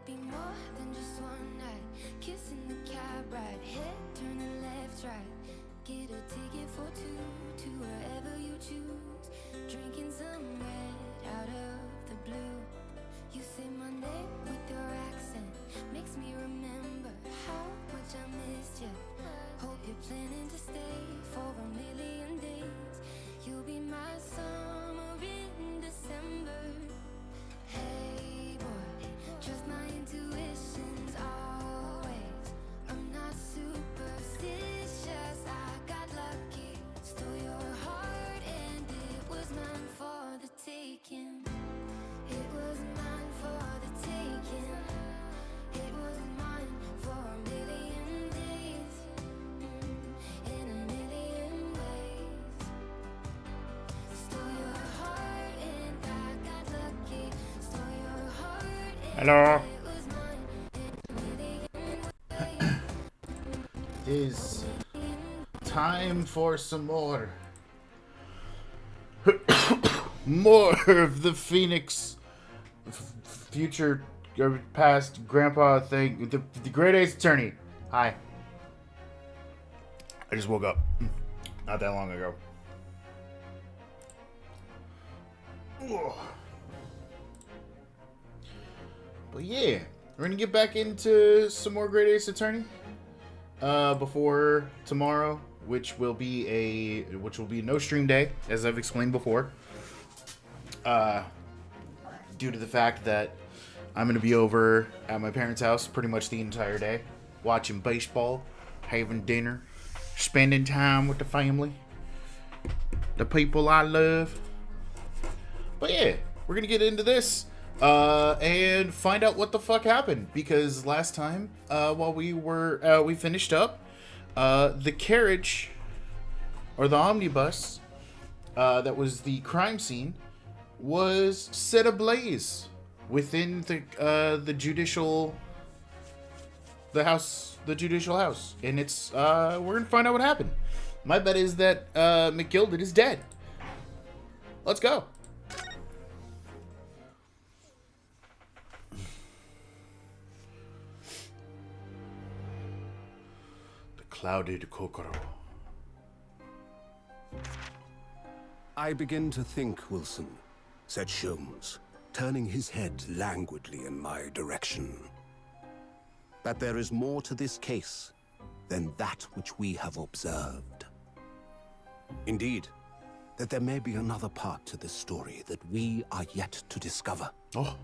Be more than just one night. Kissing the cab ride, head turning left, right. Get a ticket for two to wherever you choose. Drinking some red out of the blue. You say my name with your accent, makes me remember how much I missed you. Hope you're planning to stay for a million days. You'll be my summer in December. Hey boy, trust my intuitions always. I'm not superstitious, I got lucky. Stole your heart and it was mine for the taking. It was mine for the taking. It was mine for a million days, in a million ways. Stole your heart and I got lucky. Stole your heart and Hello. it was mine in a million ways. Is time for some more. More of the Phoenix future or past grandpa thing. The Great Ace Attorney. Hi. I just woke up. Not that long ago. Ugh. But yeah, we're gonna get back into some more Great Ace Attorney. Before tomorrow, which will be no stream day, as I've explained before. Due to the fact that I'm gonna be over at my parents' house pretty much the entire day, watching baseball, having dinner, spending time with the family, the people I love. But yeah, we're gonna get into this. And find out what the fuck happened, because last time, while we finished up, the carriage, or the omnibus, that was the crime scene, was set ablaze within the judicial house, and it's, we're gonna find out what happened. My bet is that, McGilded is dead. Let's go. Clouded Kokoro. I begin to think, Wilson, said Sholmes, turning his head languidly in my direction, that there is more to this case than that which we have observed. Indeed, that there may be another part to this story that we are yet to discover. Oh.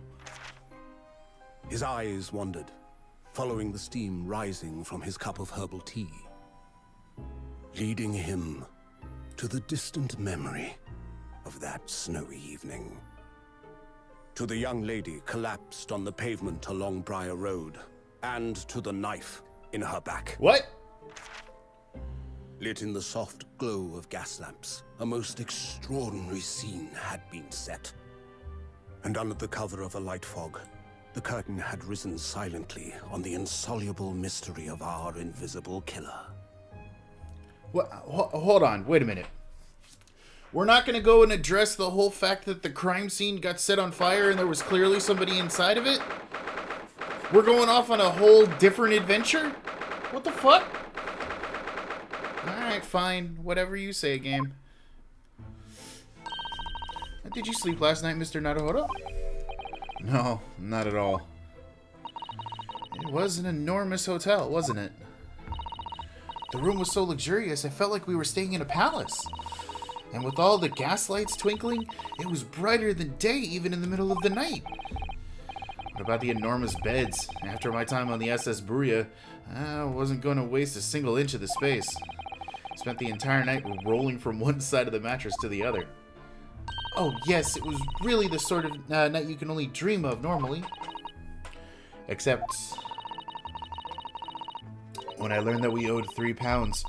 His eyes wandered, following the steam rising from his cup of herbal tea, leading him to the distant memory of that snowy evening. To the young lady collapsed on the pavement along Briar Road, and to the knife in her back. What? Lit in the soft glow of gas lamps, a most extraordinary scene had been set. And under the cover of a light fog, the curtain had risen silently on the insoluble mystery of our invisible killer. What? Hold on, wait a minute. We're not going to go and address the whole fact that the crime scene got set on fire and there was clearly somebody inside of it? We're going off on a whole different adventure? What the fuck? Alright, fine. Whatever you say, game. Did you sleep last night, Mr. Naruhodo? No, not at all. It was an enormous hotel, wasn't it? The room was so luxurious, I felt like we were staying in a palace. And with all the gas lights twinkling, it was brighter than day even in the middle of the night. What about the enormous beds? After my time on the SS Buria, I wasn't going to waste a single inch of the space. Spent the entire night rolling from one side of the mattress to the other. Oh yes, it was really the sort of night you can only dream of normally. Except when I learned that we owed £3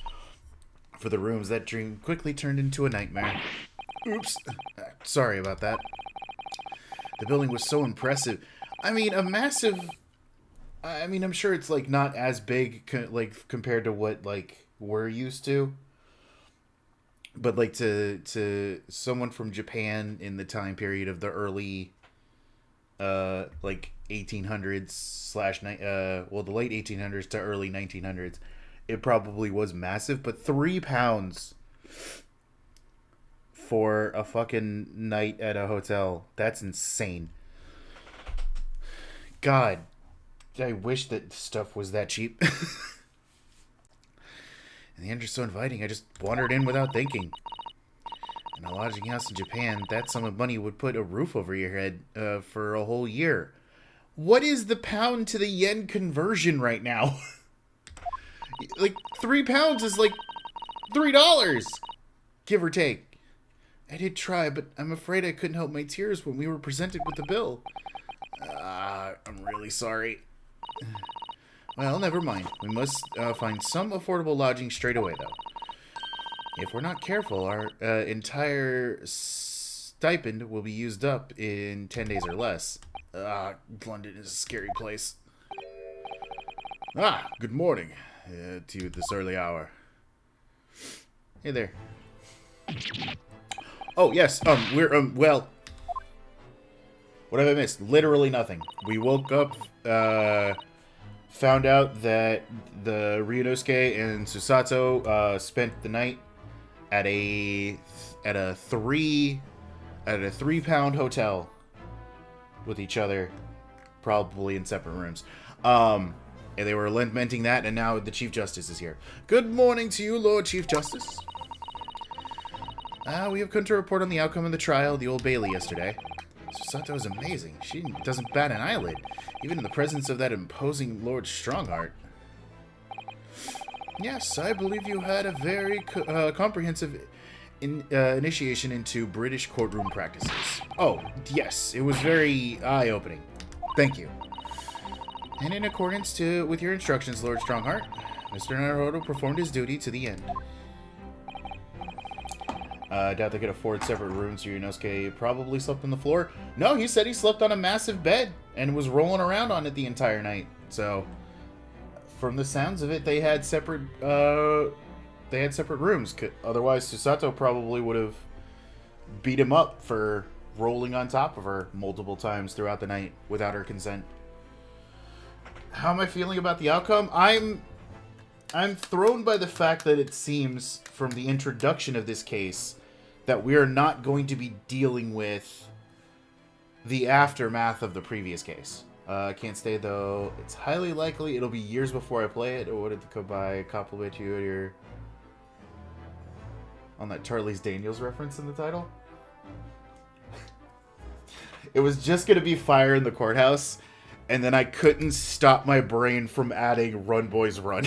for the rooms, that dream quickly turned into a nightmare. Oops. Sorry about that. The building was so impressive. I mean, I'm sure it's, like, not as big, compared to what, like, we're used to. But, like, to someone from Japan in the time period of the early like 1800s slash well, the late 1800s to early 1900s, it probably was massive. But £3 for a fucking night at a hotel, that's insane. God, I wish that stuff was that cheap. And the end is so inviting, I just wandered in without thinking. In a lodging house in Japan, that sum of money would put a roof over your head for a whole year. What is the pound to the yen conversion right now? Like, £3 is like $3, give or take. I did try, but I'm afraid I couldn't help my tears when we were presented with the bill. I'm really sorry. Well, never mind. We must find some affordable lodging straight away, though. If we're not careful, our entire stipend will be used up in 10 days or less. London is a scary place. Good morning to you this early hour. Hey there. Oh, yes, well... What have I missed? Literally nothing. We woke up, found out that the Ryunosuke and Susato spent the night at a £3 hotel with each other, probably in separate rooms. And they were lamenting that, and now the Chief Justice is here. Good morning to you, Lord Chief Justice. We have come to report on the outcome of the trial of the Old Bailey yesterday. Susato is amazing. She doesn't bat an eyelid, even in the presence of that imposing Lord Strongheart. Yes, I believe you had a very comprehensive initiation into British courtroom practices. Oh, yes, it was very eye-opening. Thank you. And in accordance with your instructions, Lord Strongheart, Mr. Naruto performed his duty to the end. I doubt they could afford separate rooms. Ryunosuke probably slept on the floor. No, he said he slept on a massive bed and was rolling around on it the entire night. So, from the sounds of it, they had separate rooms. Otherwise, Susato probably would have beat him up for rolling on top of her multiple times throughout the night without her consent. How am I feeling about the outcome? I'm thrown by the fact that it seems, from the introduction of this case, that we are not going to be dealing with the aftermath of the previous case. I can't stay, though. It's highly likely it'll be years before I play it. Or what did the goodbye compliment you on your... on that Charlie's Daniels reference in the title? It was just going to be fire in the courthouse, and then I couldn't stop my brain from adding Run Boys Run.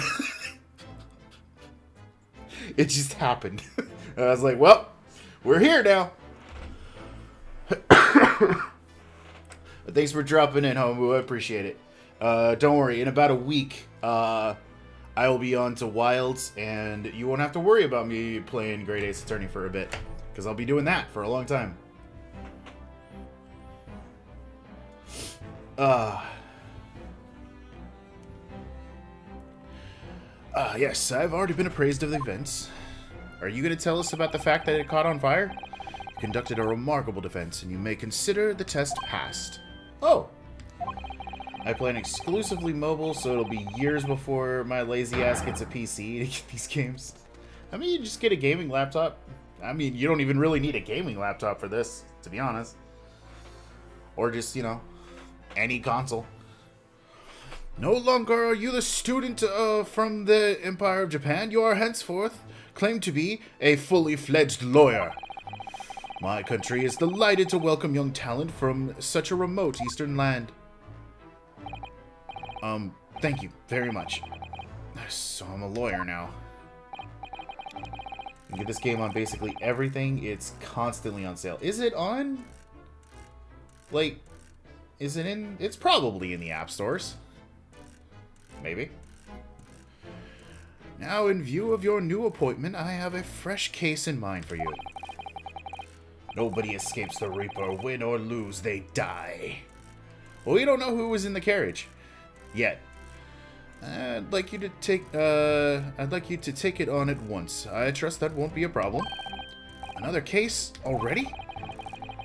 It just happened. I was like, well, we're here now. Thanks for dropping in, Homu. I appreciate it. Don't worry. In about a week, I will be on to Wilds, and you won't have to worry about me playing Great Ace Attorney for a bit, because I'll be doing that for a long time. Yes, I've already been appraised of the events. Are you going to tell us about the fact that it caught on fire? You conducted a remarkable defense, and you may consider the test passed. Oh. I play an exclusively mobile, so it'll be years before my lazy ass gets a PC to get these games. I mean, you just get a gaming laptop. I mean, you don't even really need a gaming laptop for this, to be honest. Or just, you know, any console. No longer are you the student from the Empire of Japan. You are henceforth claimed to be a fully fledged lawyer. My country is delighted to welcome young talent from such a remote eastern land. Thank you very much. So I'm a lawyer now. You can get this game on basically everything. It's constantly on sale. Is it on? Like, is it in? It's probably in the app stores. Maybe. Now, in view of your new appointment, I have a fresh case in mind for you. Nobody escapes the Reaper. Win or lose, they die. Well, we don't know who was in the carriage. Yet. I'd like you to take it on at once. I trust that won't be a problem. Another case already?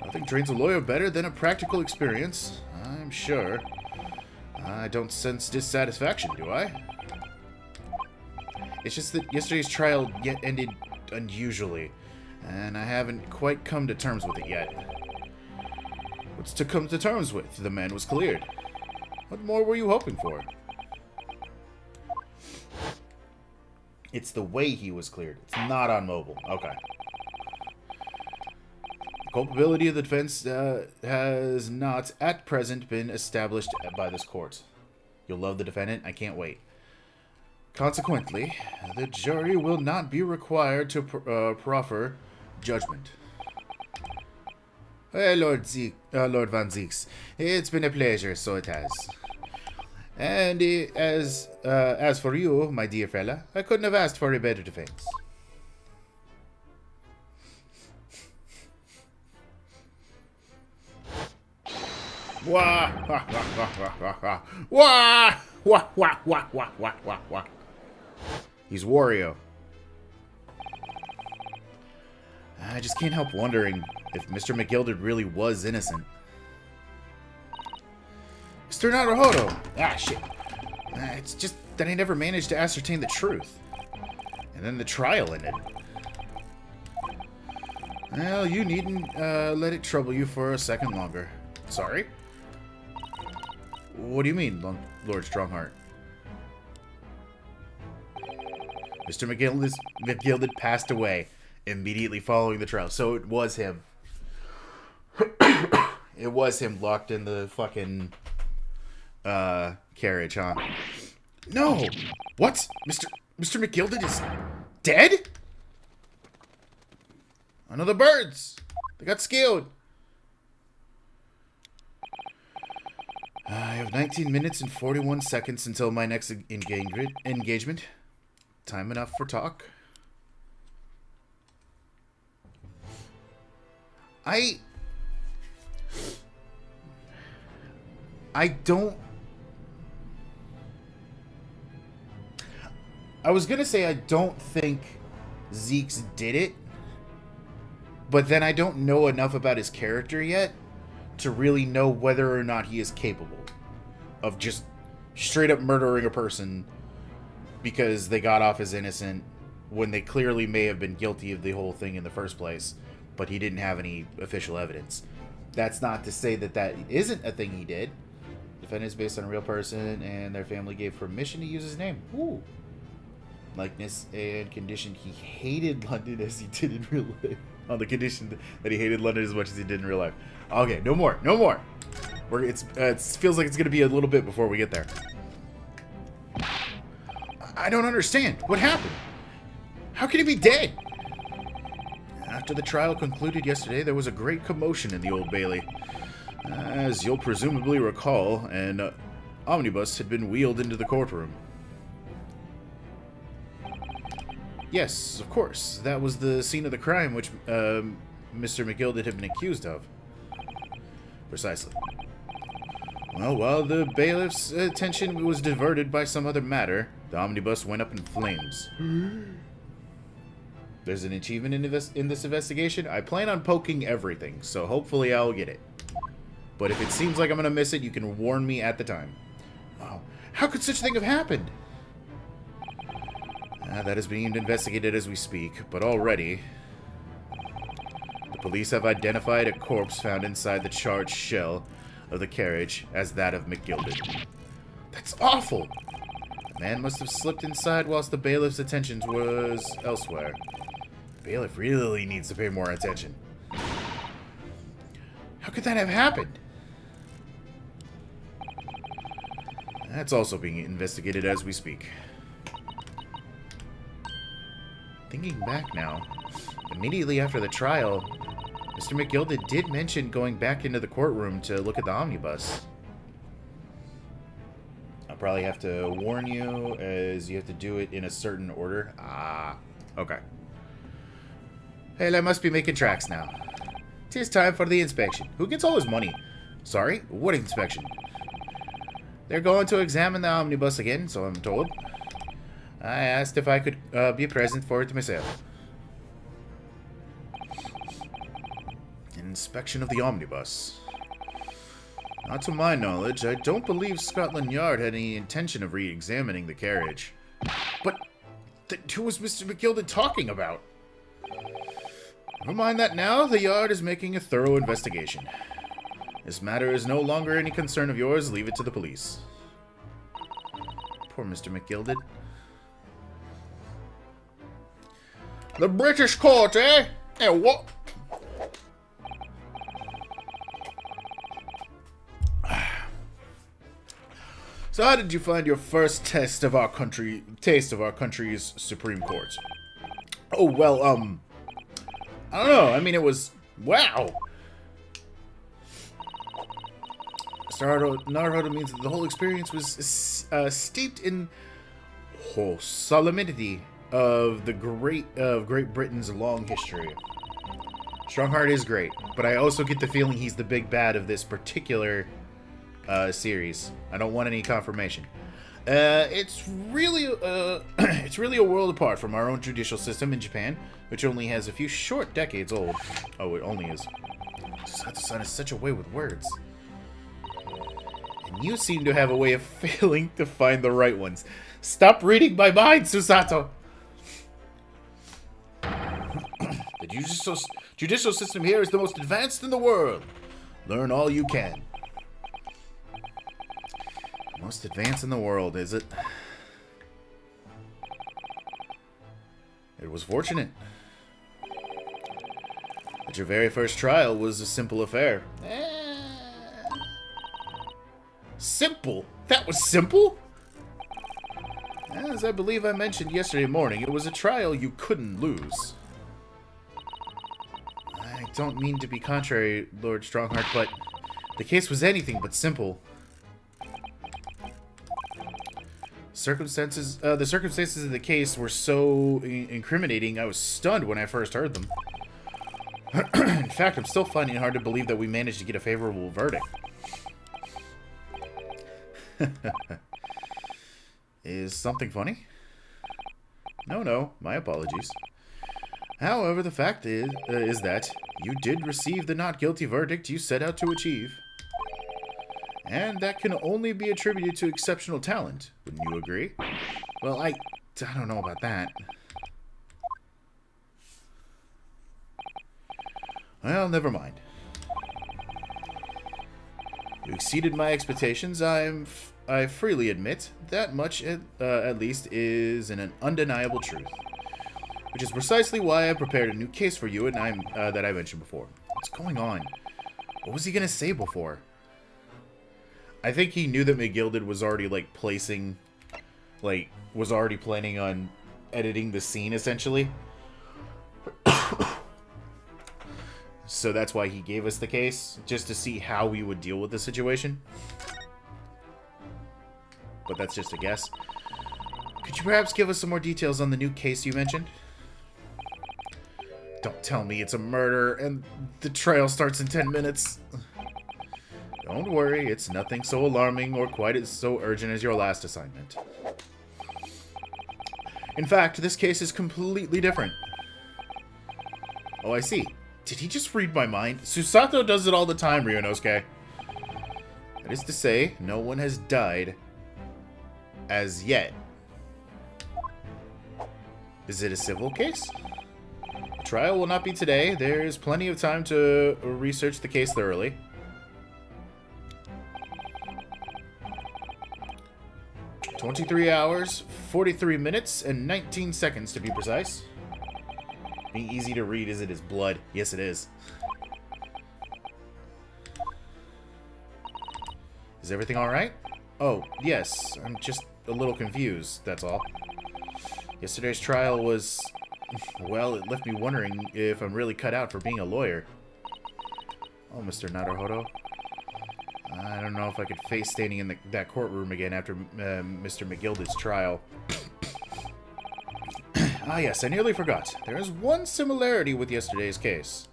Nothing trains a lawyer better than a practical experience. I'm sure. I don't sense dissatisfaction, do I? It's just that yesterday's trial ended unusually, and I haven't quite come to terms with it yet. What's to come to terms with? The man was cleared. What more were you hoping for? It's the way he was cleared. It's not on mobile. Okay. The culpability of the defense has not, at present, been established by this court. You'll love the defendant. I can't wait. Consequently, the jury will not be required to proffer judgment. Lord Van Zeeks, it's been a pleasure, so it has. And as for you, my dear fella, I couldn't have asked for a better defense. Wah! Wah! Wah! Wah! Wah! Wah! Wah! Wah! Wah! Wah! Wah! Wah! Wah! He's Wario. I just can't help wondering if Mr. McGilded really was innocent. Mr. Naruhodo! Ah, shit. It's just that I never managed to ascertain the truth. And then the trial ended. Well, you needn't let it trouble you for a second longer. Sorry? What do you mean, Lord Strongheart? Mr. McGilded passed away immediately following the trial. So it was him. It was him locked in the fucking carriage, huh? No! What? Mr. McGilded is dead? Another birds! They got skilled. I have 19 minutes and 41 seconds until my next engagement. Time enough for talk. I was gonna say I don't think Zeeks did it, but then I don't know enough about his character yet to really know whether or not he is capable of just straight up murdering a person because they got off as innocent when they clearly may have been guilty of the whole thing in the first place, but he didn't have any official evidence. That's not to say that that isn't a thing he did. Defendant is based on a real person, and their family gave permission to use his name. Ooh. Likeness and condition he hated London as he did in real life. On the condition that he hated London as much as he did in real life. Okay, no more. No more. It feels like it's going to be a little bit before we get there. I don't understand. What happened? How can he be dead? After the trial concluded yesterday, there was a great commotion in the Old Bailey. As you'll presumably recall, an omnibus had been wheeled into the courtroom. Yes, of course. That was the scene of the crime which Mr. McGilded had been accused of. Precisely. Well, while the bailiff's attention was diverted by some other matter, the omnibus went up in flames. There's an achievement in this investigation. I plan on poking everything, so hopefully I'll get it. But if it seems like I'm going to miss it, you can warn me at the time. Oh, how could such a thing have happened? That is being investigated as we speak, but already the police have identified a corpse found inside the charged shell of the carriage as that of McGilded. That's awful! The man must have slipped inside whilst the bailiff's attention was elsewhere. The bailiff really needs to pay more attention. How could that have happened? That's also being investigated as we speak. Thinking back now, immediately after the trial, Mr. McGilded did mention going back into the courtroom to look at the omnibus. I'll probably have to warn you, as you have to do it in a certain order. Ah, okay. Hey, I must be making tracks now. 'Tis time for the inspection. Who gets all his money? Sorry, what inspection? They're going to examine the omnibus again, so I'm told. I asked if I could be present for it myself. An inspection of the omnibus. Not to my knowledge. I don't believe Scotland Yard had any intention of re-examining the carriage. But who was Mr. McGilded talking about? Never mind that now. The Yard is making a thorough investigation. This matter is no longer any concern of yours. Leave it to the police. Poor Mr. McGilded. The British court, eh? Eh, what? So how did you find your first taste of our country's Supreme Court? Oh, well, I don't know. I mean, it was... Wow! Naruhodo means that the whole experience was steeped in solemnity of Great Britain's long history. Strongheart is great, but I also get the feeling he's the big bad of this particular series. I don't want any confirmation. It's really a world apart from our own judicial system in Japan, which only has a few short decades old. Oh, it only is. Susato-san is such a way with words. And you seem to have a way of failing to find the right ones. Stop reading my mind, Susato! The judicial system here is the most advanced in the world. Learn all you can. Most advanced in the world, is it? It was fortunate that your very first trial was a simple affair. Simple? That was simple? As I believe I mentioned yesterday morning, it was a trial you couldn't lose. I don't mean to be contrary, Lord Strongheart, but the case was anything but simple. The circumstances of the case were so incriminating, I was stunned when I first heard them. In fact, I'm still finding it hard to believe that we managed to get a favorable verdict. Is something funny? No, my apologies. However, the fact is that you did receive the not guilty verdict you set out to achieve. And that can only be attributed to exceptional talent. Wouldn't you agree? Well, I don't know about that. Well, never mind. You exceeded my expectations, I freely admit. That much, at least, is an undeniable truth. Which is precisely why I prepared a new case for you and that I mentioned before. What's going on? What was he gonna say before? I think he knew that McGilded was already, was already planning on editing the scene, essentially. So that's why he gave us the case, just to see how we would deal with the situation. But that's just a guess. Could you perhaps give us some more details on the new case you mentioned? Don't tell me it's a murder and the trial starts in 10 minutes. Don't worry, it's nothing so alarming or quite as so urgent as your last assignment. In fact, this case is completely different. Oh, I see. Did he just read my mind? Susato does it all the time, Ryunosuke. That is to say, no one has died as yet. Is it a civil case? The trial will not be today. There is plenty of time to research the case thoroughly. 23 hours, 43 minutes, and 19 seconds to be precise. Being easy to read as it is blood. Yes, it is. Is everything alright? Oh, yes. I'm just a little confused, that's all. Yesterday's trial was... Well, it left me wondering if I'm really cut out for being a lawyer. Oh, Mr. Naruhodo. I don't know if I could face standing in that courtroom again after Mr. McGilded's trial. Ah, yes, I nearly forgot. There is one similarity with yesterday's case.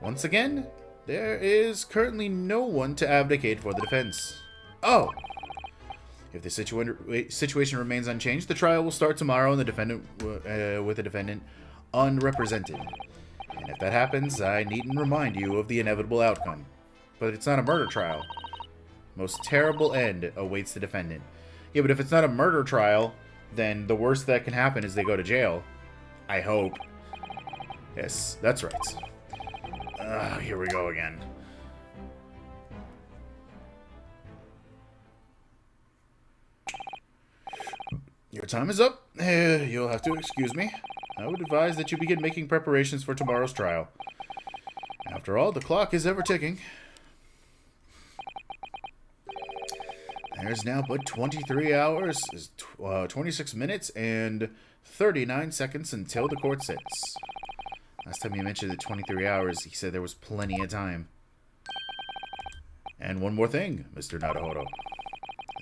Once again, there is currently no one to advocate for the defense. Oh! If the situation remains unchanged, the trial will start tomorrow and the defendant with the defendant unrepresented. And if that happens, I needn't remind you of the inevitable outcome. but it's not a murder trial. Most terrible end awaits the defendant. Yeah, but if it's not a murder trial, then the worst that can happen is they go to jail. I hope. Yes, that's right. Here we go again. Your time is up. You'll have to excuse me. I would advise that you begin making preparations for tomorrow's trial. After all, the clock is ever ticking. There's now but 23 hours, 26 minutes, and 39 seconds until the court sits. Last time you mentioned the 23 hours, he said there was plenty of time. And one more thing, Mr. Naruhodo.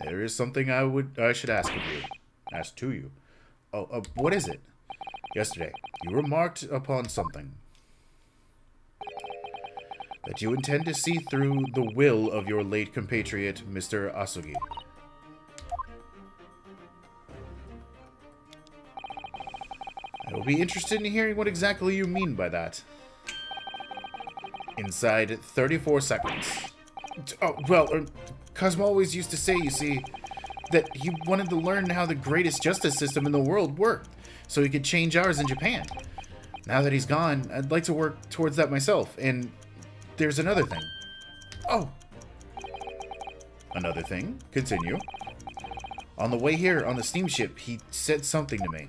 There is something I should ask of you. Ask to you. Oh, what is it? Yesterday, you remarked upon something. That you intend to see through the will of your late compatriot, Mr. Asugi. I will be interested in hearing what exactly you mean by that. Inside 34 seconds. Oh, well, Cosmo always used to say, you see, that he wanted to learn how the greatest justice system in the world worked, so he could change ours in Japan. Now that he's gone, I'd like to work towards that myself, and there's another thing. Oh. Another thing? Continue. On the way here, on the steamship, he said something to me.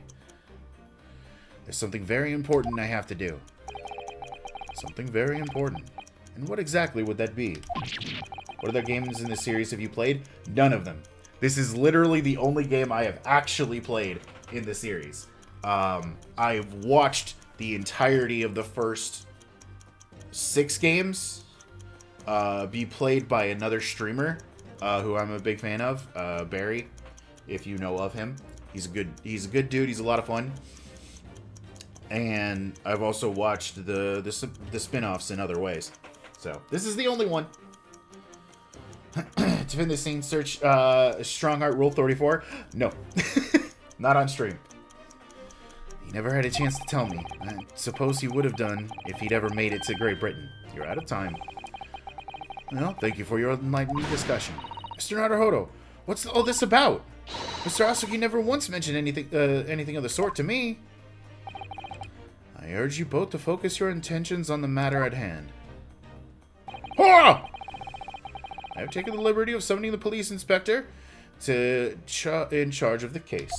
There's something very important I have to do. Something very important. And what exactly would that be? What other games in the series have you played? None of them. This is literally the only game I have actually played in the series. I've watched the entirety of the first 6 games be played by another streamer who I'm a big fan of, Barry, if you know of him. He's a good dude. He's a lot of fun. And I've also watched the spin-offs in other ways. So this is the only one. To defend the scene, search Strongheart Rule 34. No, not on stream. He never had a chance to tell me. I suppose he would have done if he'd ever made it to Great Britain. You're out of time. Well, thank you for your enlightening discussion. Mr. Naruhodo, what's all this about? Mr. Asugi never once mentioned anything of the sort to me. I urge you both to focus your intentions on the matter at hand. Ah! I have taken the liberty of summoning the police inspector in charge of the case.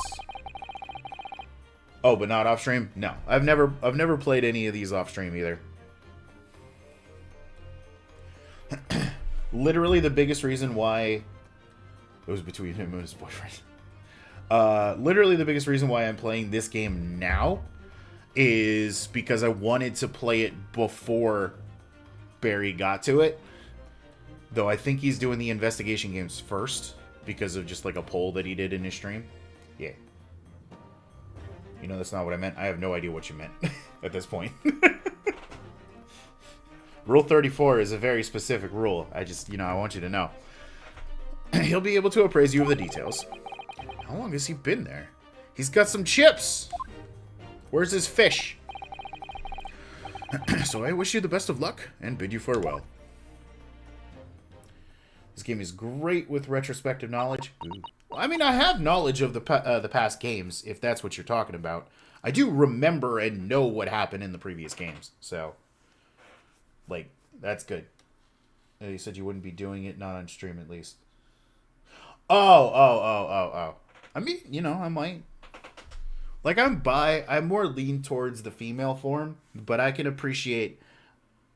Oh, but not off stream? No, I've never played any of these off stream either. Literally, the biggest reason why it was between him and his boyfriend. Literally, the biggest reason why I'm playing this game now is because I wanted to play it before Barry got to it. Though I think he's doing the investigation games first because of just like a poll that he did in his stream. Yeah. You know, that's not what I meant. I have no idea what you meant at this point. Rule 34 is a very specific rule. I just, I want you to know. He'll be able to appraise you of the details. How long has he been there? He's got some chips! Where's his fish? So I wish you the best of luck and bid you farewell. This game is great with retrospective knowledge. Ooh. Well, I mean, I have knowledge of the past games, if that's what you're talking about. I do remember and know what happened in the previous games. So, like, that's good. You said you wouldn't be doing it, not on stream at least. Oh. I mean, I might. Like, I'm more lean towards the female form, but I can appreciate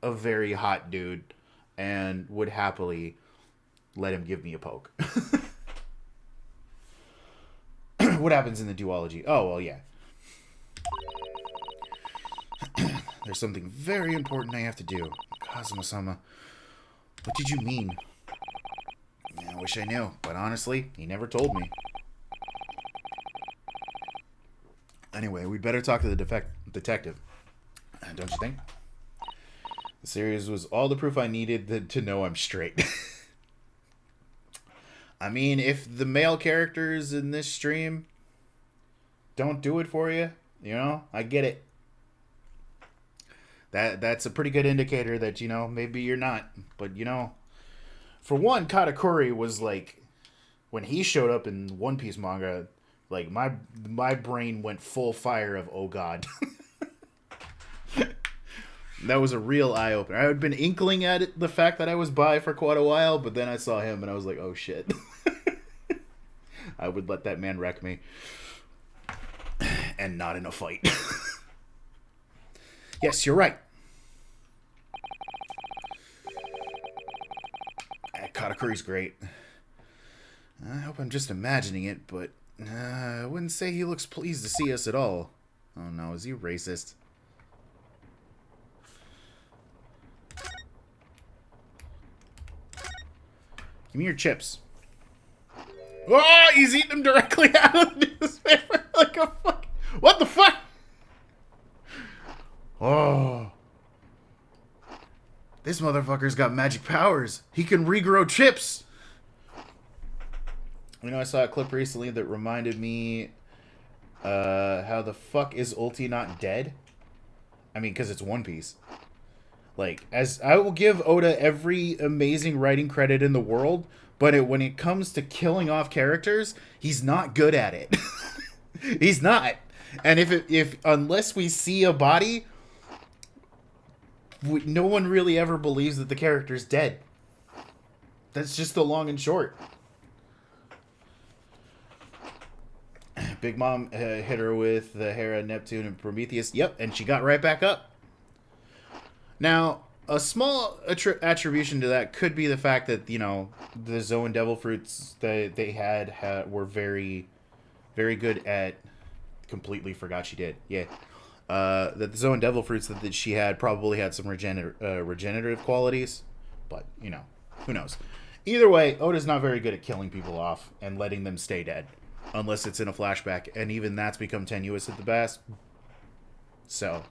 a very hot dude and would happily let him give me a poke. What happens in the duology? Oh, well, yeah. There's something very important I have to do. Kazuma-sama, what did you mean? I wish I knew, but honestly, he never told me. Anyway, we'd better talk to the detective. Don't you think? The series was all the proof I needed to know I'm straight. I mean, if the male characters in this stream don't do it for you, I get it. That's a pretty good indicator that, maybe you're not. But, For one, Katakuri was like, when he showed up in One Piece manga, like my brain went full fire of oh god. That was a real eye opener. I had been inkling at it, the fact that I was bi for quite a while, but then I saw him and I was like, oh shit. I would let that man wreck me. And not in a fight. Yes, you're right. Katakuri's great. I hope I'm just imagining it, but I wouldn't say he looks pleased to see us at all. Oh no, is he racist? Give me your chips. Oh, he's eating them directly out of the newspaper like a fuck. What the fuck? Oh. This motherfucker's got magic powers. He can regrow chips. You know, I saw a clip recently that reminded me how the fuck is Ulti not dead? I mean, because it's One Piece. Like, as I will give Oda every amazing writing credit in the world, but when it comes to killing off characters, he's not good at it. He's not. And if unless we see a body, no one really ever believes that the character's dead. That's just the long and short. Big Mom hit her with the Hera, Neptune, and Prometheus. Yep, and she got right back up. Now, a small attribution to that could be the fact that, you know, the Zoan Devil Fruits that they had were very, very good at... Completely forgot she did. Yeah. That the Zoan Devil Fruits that she had probably had some regenerative qualities. But, you know, who knows. Either way, Oda's not very good at killing people off and letting them stay dead. Unless it's in a flashback. And even that's become tenuous at the best. So...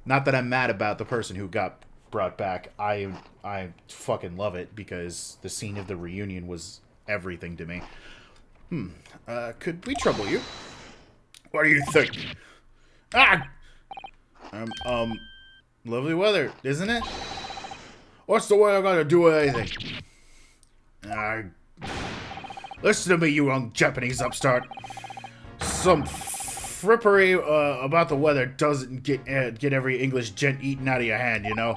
Not that I'm mad about the person who got brought back. I fucking love it because the scene of the reunion was everything to me. Could we trouble you? What do you think? Ah! Lovely weather, isn't it? What's the way I gotta do with anything? Listen to me, you young Japanese upstart. Some frippery about the weather doesn't get every English gent eaten out of your hand, you know.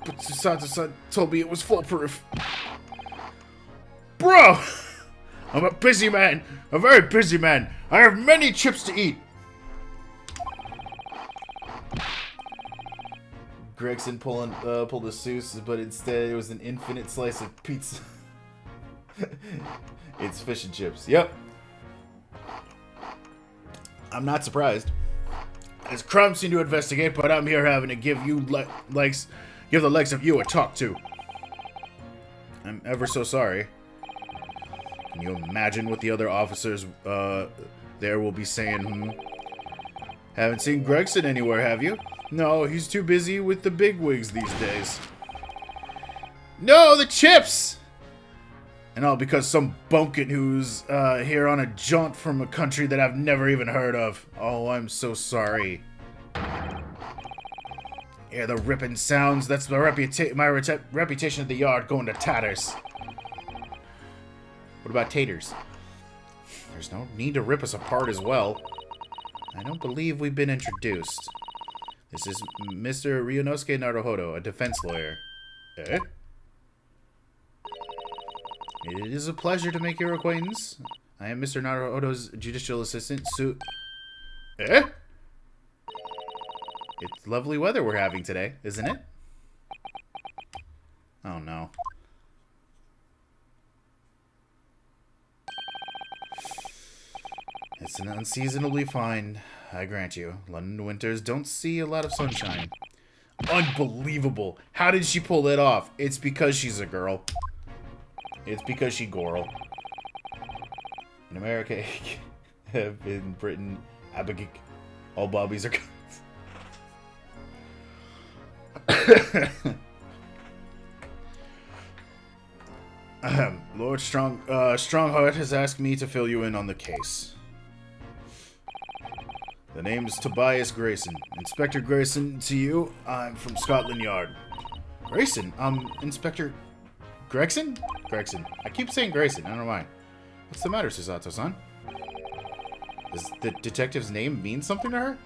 But Santa told me it was foolproof. Bro! I'm a busy man. A very busy man. I have many chips to eat. Gregson pulled a Seuss, but instead it was an infinite slice of pizza. It's fish and chips. Yep. I'm not surprised. It's crime scene to investigate, but I'm here having to give you give the legs of you a talk to. I'm ever so sorry. Can you imagine what the other officers there will be saying? Haven't seen Gregson anywhere, have you? No, he's too busy with the bigwigs these days. No, the chips! And all because some bunkin who's here on a jaunt from a country that I've never even heard of. Oh, I'm so sorry. Yeah, the ripping sounds. That's my reputation at the yard going to tatters. What about taters? There's no need to rip us apart as well. I don't believe we've been introduced. This is Mr. Ryunosuke Naruhodo, a defense lawyer. Eh? It is a pleasure to make your acquaintance. I am Mr. Naruhodo's judicial assistant, Eh? It's lovely weather we're having today, isn't it? Oh no. It's an unseasonably fine, I grant you. London winters don't see a lot of sunshine. Unbelievable. How did she pull that off? It's because she's a girl. It's because she girl. In America, in Britain, Abagik, all bobbies are Lord Strongheart has asked me to fill you in on the case. The name is Tobias Grayson. Inspector Grayson, to you, I'm from Scotland Yard. Grayson, Inspector Gregson? Gregson. I keep saying Grayson, I don't know why. What's the matter, Susato-san? Does the detective's name mean something to her?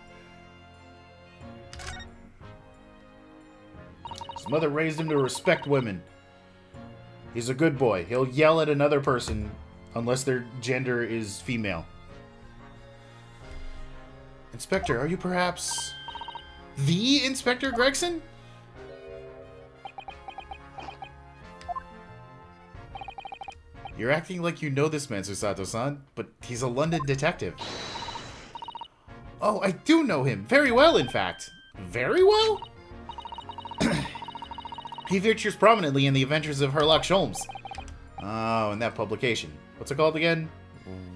His mother raised him to respect women. He's a good boy. He'll yell at another person unless their gender is female. Inspector, are you perhaps the Inspector Gregson? You're acting like you know this man, Susato-san, but he's a London detective. Oh, I do know him. Very well, in fact. Very well? He features prominently in the adventures of Sherlock Sholmes. Oh, in that publication. What's it called again?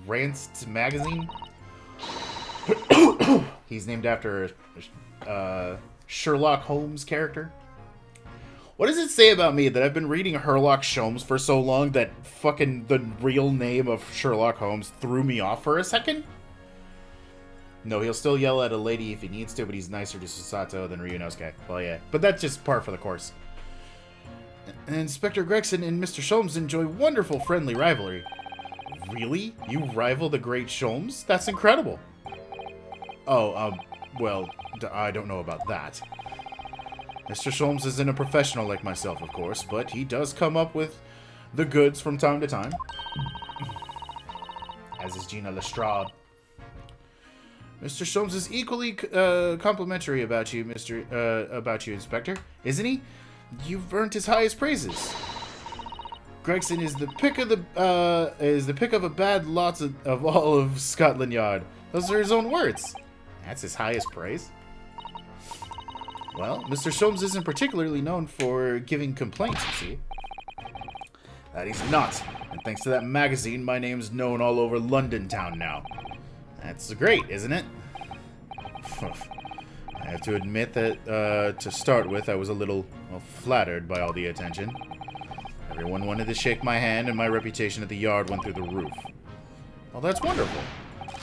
Rant's Magazine? He's named after a Sherlock Holmes character. What does it say about me that I've been reading Sherlock Sholmes for so long that fucking the real name of Sherlock Holmes threw me off for a second? No, he'll still yell at a lady if he needs to, but he's nicer to Susato than Ryunosuke. Well, yeah. But that's just par for the course. Inspector Gregson and Mr. Sholmes enjoy wonderful friendly rivalry. Really? You rival the great Sholmes? That's incredible. Oh, well, I don't know about that. Mr. Sholmes isn't a professional like myself, of course, but he does come up with the goods from time to time. As is Gina Lestrade. Mr. Sholmes is equally complimentary about you, Inspector, isn't he? You've earned his highest praises. Gregson is the pick of a bad lot of all of Scotland Yard. Those are his own words. That's his highest praise. Well, Mr. Sholmes isn't particularly known for giving complaints, you see. That he's not. And thanks to that magazine, my name's known all over London town now. That's great, isn't it? I have to admit that, to start with, I was a little flattered by all the attention. Everyone wanted to shake my hand, and my reputation at the yard went through the roof. Well, that's wonderful.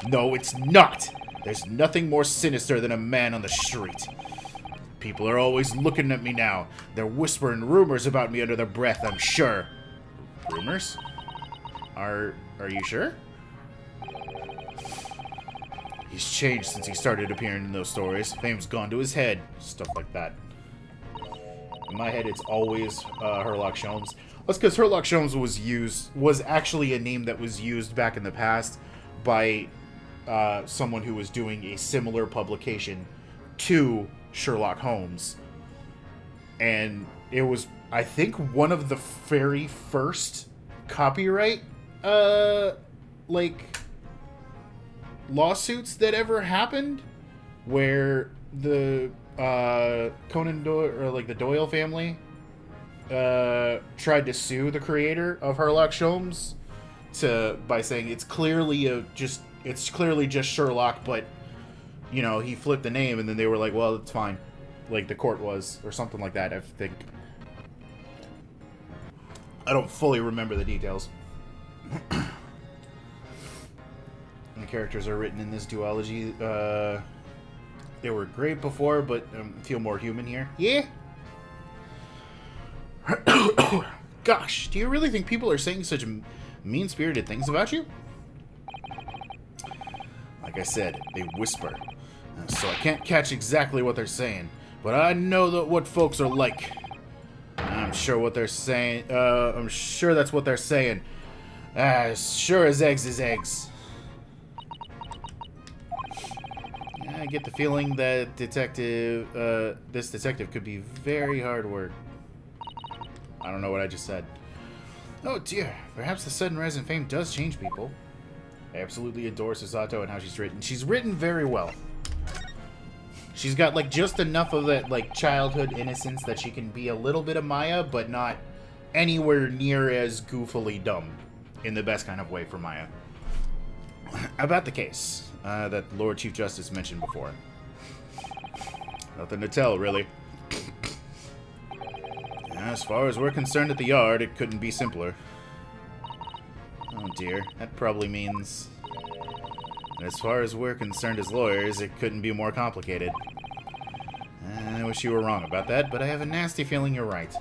No, it's not! There's nothing more sinister than a man on the street. People are always looking at me now. They're whispering rumors about me under their breath, I'm sure. Rumors? Are you sure? He's changed since he started appearing in those stories. Fame's gone to his head. Stuff like that. In my head, it's always Sherlock Sholmes. That's because Sherlock Sholmes was actually a name that was used back in the past by someone who was doing a similar publication to Sherlock Holmes. And it was, I think, one of the very first copyright, lawsuits that ever happened, where the Conan Doyle, or the Doyle family, tried to sue the creator of Sherlock Sholmes by saying it's clearly just Sherlock, but you know, he flipped the name, and then they were like, well, it's fine. Like, the court was, or something like that, I think. I don't fully remember the details. The characters are written in this duology. They were great before, but feel more human here. Yeah? Gosh, do you really think people are saying such mean-spirited things about you? Like I said, they whisper. So I can't catch exactly what they're saying, but I know what folks are like. I'm sure what they're saying. I'm sure that's what they're saying. As sure as eggs is eggs. I get the feeling that this detective could be very hard work. I don't know what I just said. Oh dear, perhaps the sudden rise in fame does change people. I absolutely adore Susato and how she's written. She's written very well. She's got, just enough of that, childhood innocence that she can be a little bit of Maya, but not anywhere near as goofily dumb. In the best kind of way for Maya. About the case that Lord Chief Justice mentioned before. Nothing to tell, really. As far as we're concerned at the yard, it couldn't be simpler. Oh dear, that probably means... As far as we're concerned as lawyers, it couldn't be more complicated. I wish you were wrong about that, but I have a nasty feeling you're right.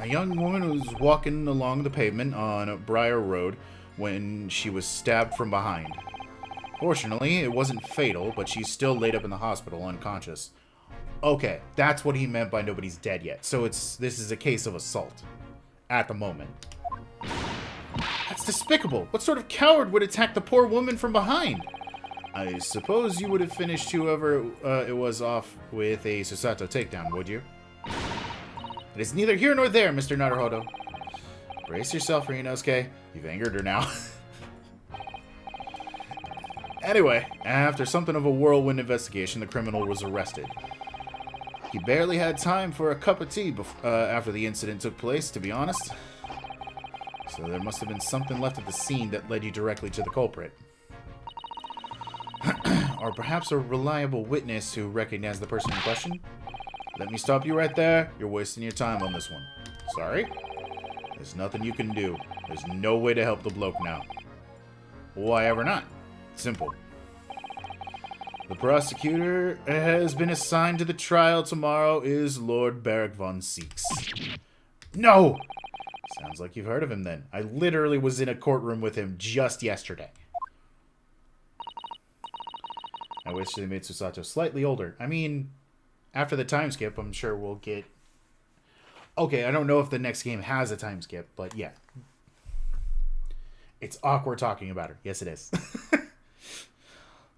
A young woman was walking along the pavement on Briar Road when she was stabbed from behind. Fortunately, it wasn't fatal, but she's still laid up in the hospital unconscious. Okay, that's what he meant by nobody's dead yet. So this is a case of assault. At the moment. That's despicable. What sort of coward would attack the poor woman from behind? I suppose you would have finished whoever it was off with a Susato takedown, would you? It is neither here nor there, Mr. Naruhodo. Brace yourself, Ryunosuke. You've angered her now. Anyway, after something of a whirlwind investigation, the criminal was arrested. He barely had time for a cup of tea after the incident took place, to be honest. So there must have been something left at the scene that led you directly to the culprit. Or perhaps a reliable witness who recognized the person in question? Let me stop you right there. You're wasting your time on this one. Sorry? There's nothing you can do. There's no way to help the bloke now. Why ever not? Simple. The prosecutor has been assigned to the trial tomorrow is Lord Barrack von Seeks. No! Sounds like you've heard of him then. I literally was in a courtroom with him just yesterday. I wish they made Susato slightly older. I mean, after the time skip, I'm sure we'll get... Okay, I don't know if the next game has a time skip, but yeah. It's awkward talking about her. Yes, it is.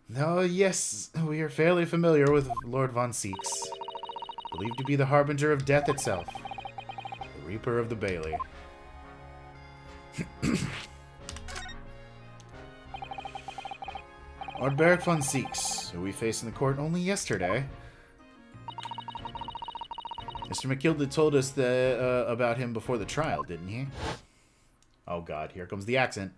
No, yes, we are fairly familiar with Lord von Seeks. Believed to be the harbinger of death itself. The Reaper of the Bailey. Lord Barrack von Seeks, who we faced in the court only yesterday. Mr. McGilda told us about him before the trial, didn't he? Oh god, here comes the accent.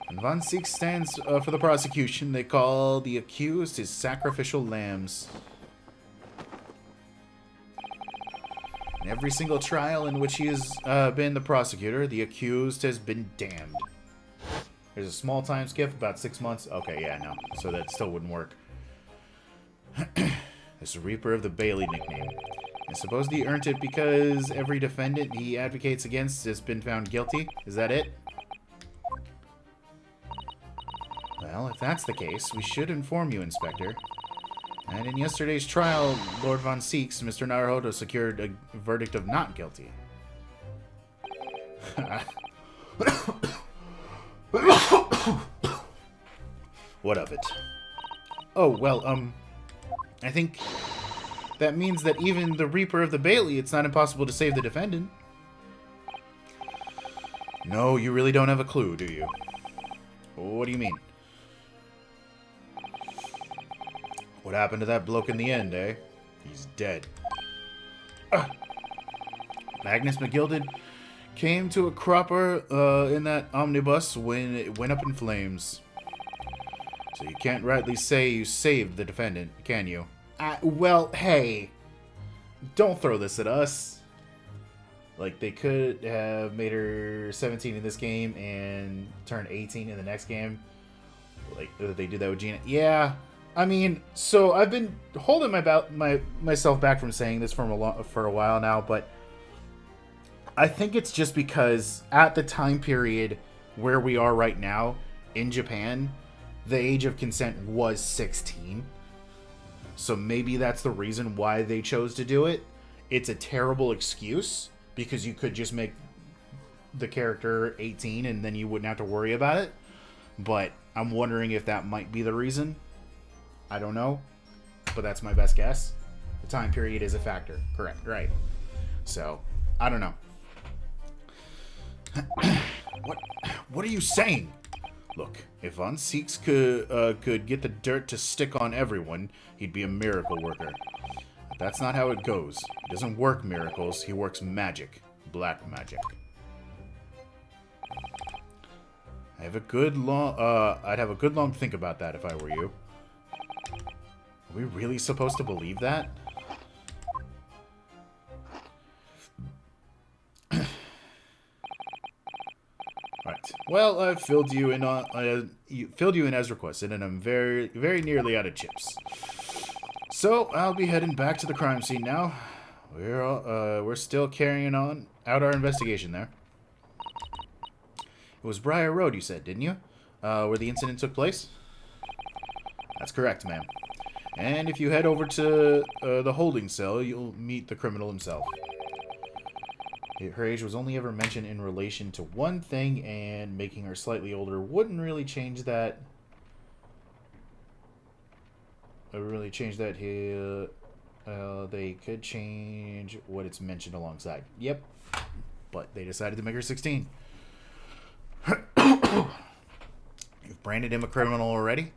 When von Seeks stands for the prosecution, they call the accused his sacrificial lambs. In every single trial in which he has been the prosecutor, the accused has been damned. There's a small time skip, about 6 months. Okay, yeah, no. So that still wouldn't work. It's the Reaper of the Bailey nickname. I suppose he earned it because every defendant he advocates against has been found guilty. Is that it? Well, if that's the case, we should inform you, Inspector. And in yesterday's trial, Lord von Seeks, Mr. Naruhodo secured a verdict of not guilty. What of it? Oh, well, I think that means that even the Reaper of the Bailey, it's not impossible to save the defendant. No, you really don't have a clue, do you? What do you mean? What happened to that bloke in the end, eh? He's dead. Magnus McGilded came to a cropper in that omnibus when it went up in flames. So you can't rightly say you saved the defendant, can you? Well, hey. Don't throw this at us. Like, they could have made her 17 in this game and turn 18 in the next game. Like, they did that with Gina. Yeah. I mean, so I've been holding myself back from saying this for a while now, but I think it's just because at the time period where we are right now in Japan, the age of consent was 16. So maybe that's the reason why they chose to do it. It's a terrible excuse because you could just make the character 18 and then you wouldn't have to worry about it. But I'm wondering if that might be the reason. I don't know, but that's my best guess. The time period is a factor. Correct, right. So, I don't know. What are you saying? Look, if Von Seeks could get the dirt to stick on everyone, he'd be a miracle worker. But that's not how it goes. He doesn't work miracles, he works magic. Black magic. I'd have a good long think about that if I were you. Are we really supposed to believe that? Right. Well, I've filled you in as requested, and I'm very, very nearly out of chips. So I'll be heading back to the crime scene now. We're still carrying on out our investigation there. It was Briar Road, you said, didn't you? Where the incident took place? That's correct, ma'am. And if you head over to the holding cell, you'll meet the criminal himself. Her age was only ever mentioned in relation to one thing, and making her slightly older wouldn't really change that. Here. They could change what it's mentioned alongside. Yep. But they decided to make her 16. You've branded him a criminal already?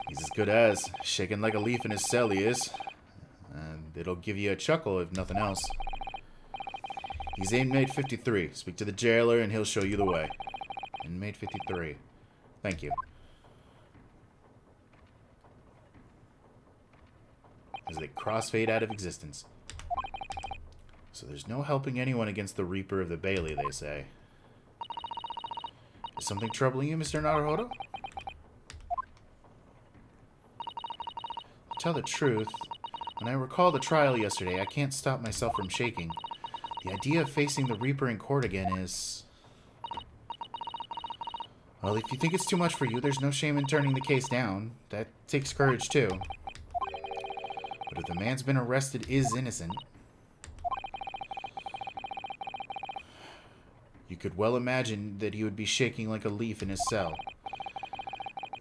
He's as good as. Shaking like a leaf in his cell, he is. And it'll give you a chuckle, if nothing else. He's inmate 53. Speak to the jailer and he'll show you the way. Inmate 53. Thank you. As they crossfade out of existence. So there's no helping anyone against the Reaper of the Bailey, they say. Is something troubling you, Mr. Naruhodo? To tell the truth, when I recall the trial yesterday, I can't stop myself from shaking. The idea of facing the Reaper in court again is... Well, if you think it's too much for you, there's no shame in turning the case down. That takes courage, too. But if the man's been arrested is innocent... You could well imagine that he would be shaking like a leaf in his cell.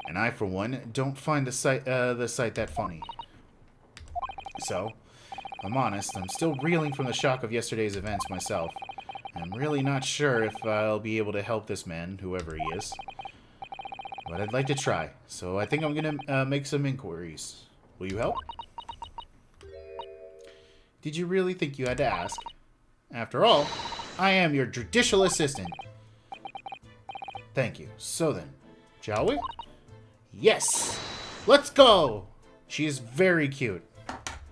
And I, for one, don't find the sight that funny. So... If I'm honest, I'm still reeling from the shock of yesterday's events myself. I'm really not sure if I'll be able to help this man, whoever he is. But I'd like to try, so I think I'm going to make some inquiries. Will you help? Did you really think you had to ask? After all, I am your judicial assistant. Thank you. So then, shall we? Yes! Let's go! She is very cute.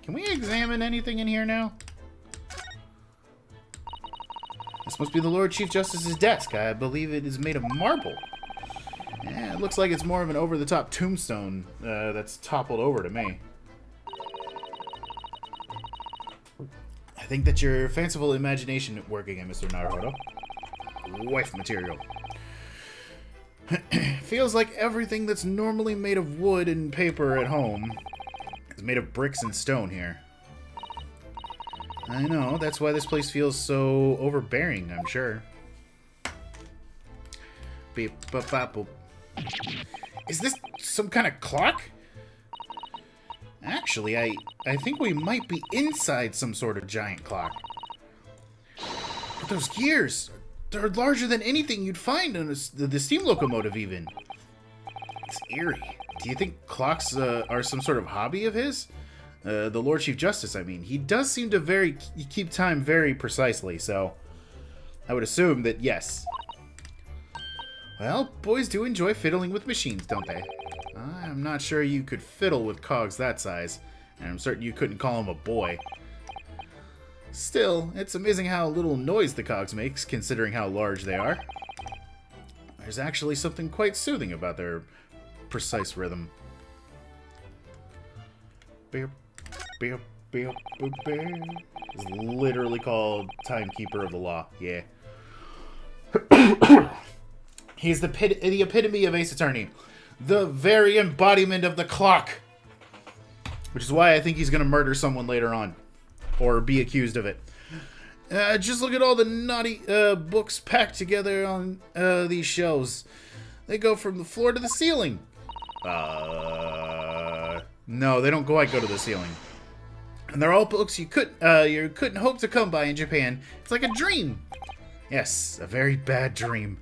Can we examine anything in here now? This must be the Lord Chief Justice's desk. I believe it is made of marble. Yeah, it looks like it's more of an over-the-top tombstone that's toppled over to me. I think that your fanciful imagination at work again, Mr. Naruhodo. Wife material. Feels like everything that's normally made of wood and paper at home is made of bricks and stone here. I know, that's why this place feels so overbearing, I'm sure. Beep, bop, bop, boop. Is this some kind of clock? Actually, I think we might be inside some sort of giant clock. But those gears, they're larger than anything you'd find in the steam locomotive even. It's eerie. Do you think clocks are some sort of hobby of his? The Lord Chief Justice, I mean. He does seem to keep time very precisely, so I would assume that yes. Well, boys do enjoy fiddling with machines, don't they? I'm not sure you could fiddle with cogs that size, and I'm certain you couldn't call him a boy. Still, it's amazing how little noise the cogs makes, considering how large they are. There's actually something quite soothing about their precise rhythm. Beep, beep, beep, beep, beep. It's literally called Timekeeper of the Law. Yeah. He's the epitome of Ace Attorney. The very embodiment of the clock. Which is why I think he's going to murder someone later on. Or be accused of it. Just look at all the naughty books packed together on these shelves. They go from the floor to the ceiling. No, they don't quite go to the ceiling. And they're all books you couldn't hope to come by in Japan. It's like a dream. Yes, a very bad dream.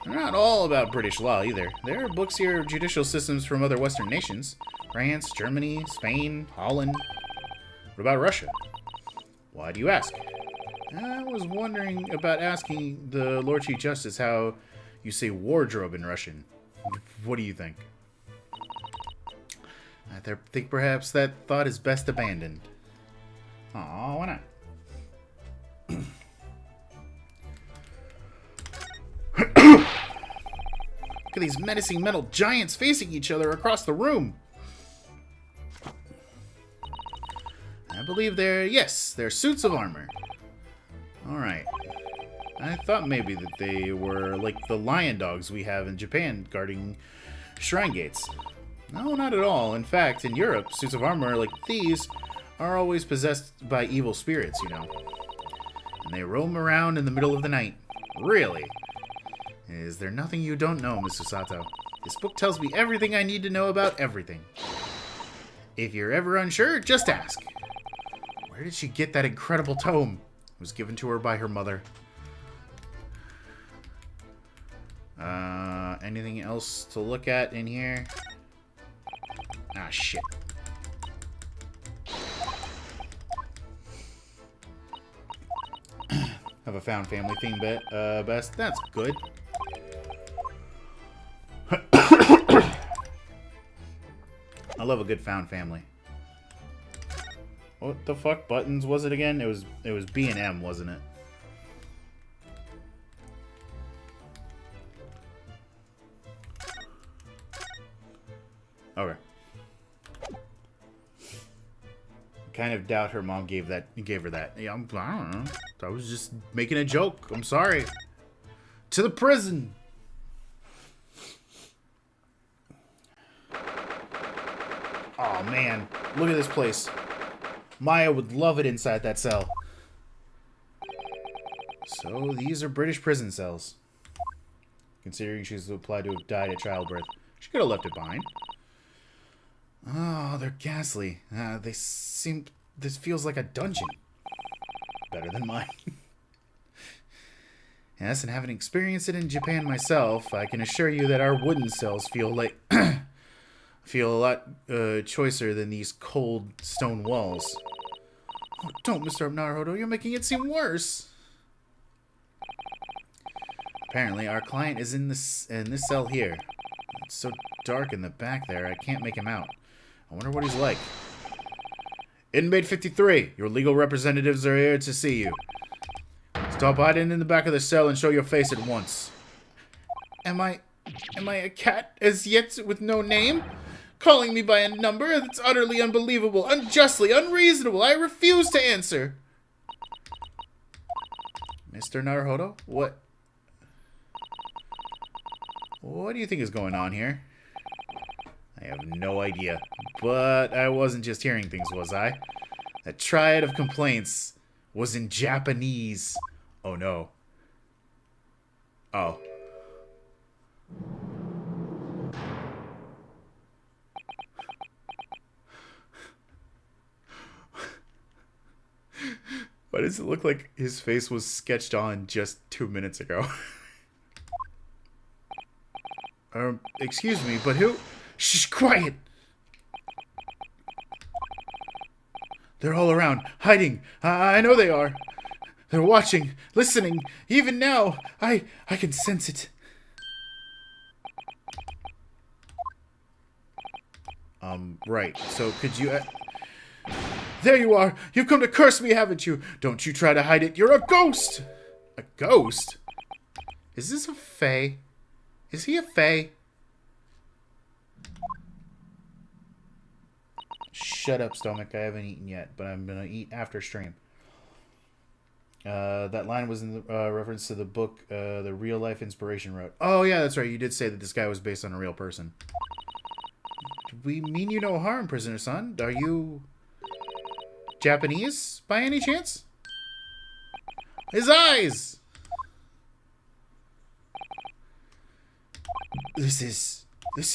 They're not all about British law either. There are books here of judicial systems from other Western nations. France, Germany, Spain, Holland. What about Russia? Why do you ask? I was wondering about asking the Lord Chief Justice how you say wardrobe in Russian. What do you think? I think perhaps that thought is best abandoned. Aw, why not? Look at these menacing metal giants facing each other across the room. I believe they're suits of armor. Alright. I thought maybe that they were like the lion dogs we have in Japan guarding shrine gates. No, not at all. In fact, in Europe, suits of armor like these are always possessed by evil spirits, you know. And they roam around in the middle of the night. Really? Is there nothing you don't know, Mr. Sato? This book tells me everything I need to know about everything. If you're ever unsure, just ask. Where did she get that incredible tome? It was given to her by her mother. Anything else to look at in here? Ah, shit. Have a found family theme best. That's good. I love a good found family. What the fuck buttons was it again? It was B and M, wasn't it? Okay. Kind of doubt her mom gave her that. Yeah, I don't know. I was just making a joke. I'm sorry. To the prison. Oh man, look at this place. Maya would love it inside that cell. So these are British prison cells. Considering she's applied to have died at childbirth, she could have left it behind. Oh, they're ghastly. This feels like a dungeon. Better than mine. Yes, and having experienced it in Japan myself, I can assure you that our wooden cells feel like feel a lot choicer than these cold stone walls. Oh, don't, Mr. Naruhodo, you're making it seem worse. Apparently, our client is in this cell here. It's so dark in the back there, I can't make him out. I wonder what he's like. Inmate 53, your legal representatives are here to see you. Stop hiding in the back of the cell and show your face at once. Am I a cat as yet with no name? Calling me by a number that's utterly unbelievable, unjustly, unreasonable. I refuse to answer. Mr. Naruhodo, what do you think is going on here? I have no idea. But I wasn't just hearing things, was I? That triad of complaints was in Japanese. Oh no. Oh. Why does it look like his face was sketched on just 2 minutes ago? Excuse me, but who? Shh, quiet! They're all around, hiding. I know they are. They're watching, listening. Even now, I can sense it. Right. So could you... There you are! You've come to curse me, haven't you? Don't you try to hide it. You're a ghost! A ghost? Is this a fae? Is he a fae? Shut up, stomach. I haven't eaten yet, but I'm gonna eat after stream. That line was in the reference to the book, The Real Life Inspiration wrote. Oh, yeah, that's right. You did say that this guy was based on a real person. We mean you no harm, prisoner-son. Are you Japanese, by any chance? His eyes! This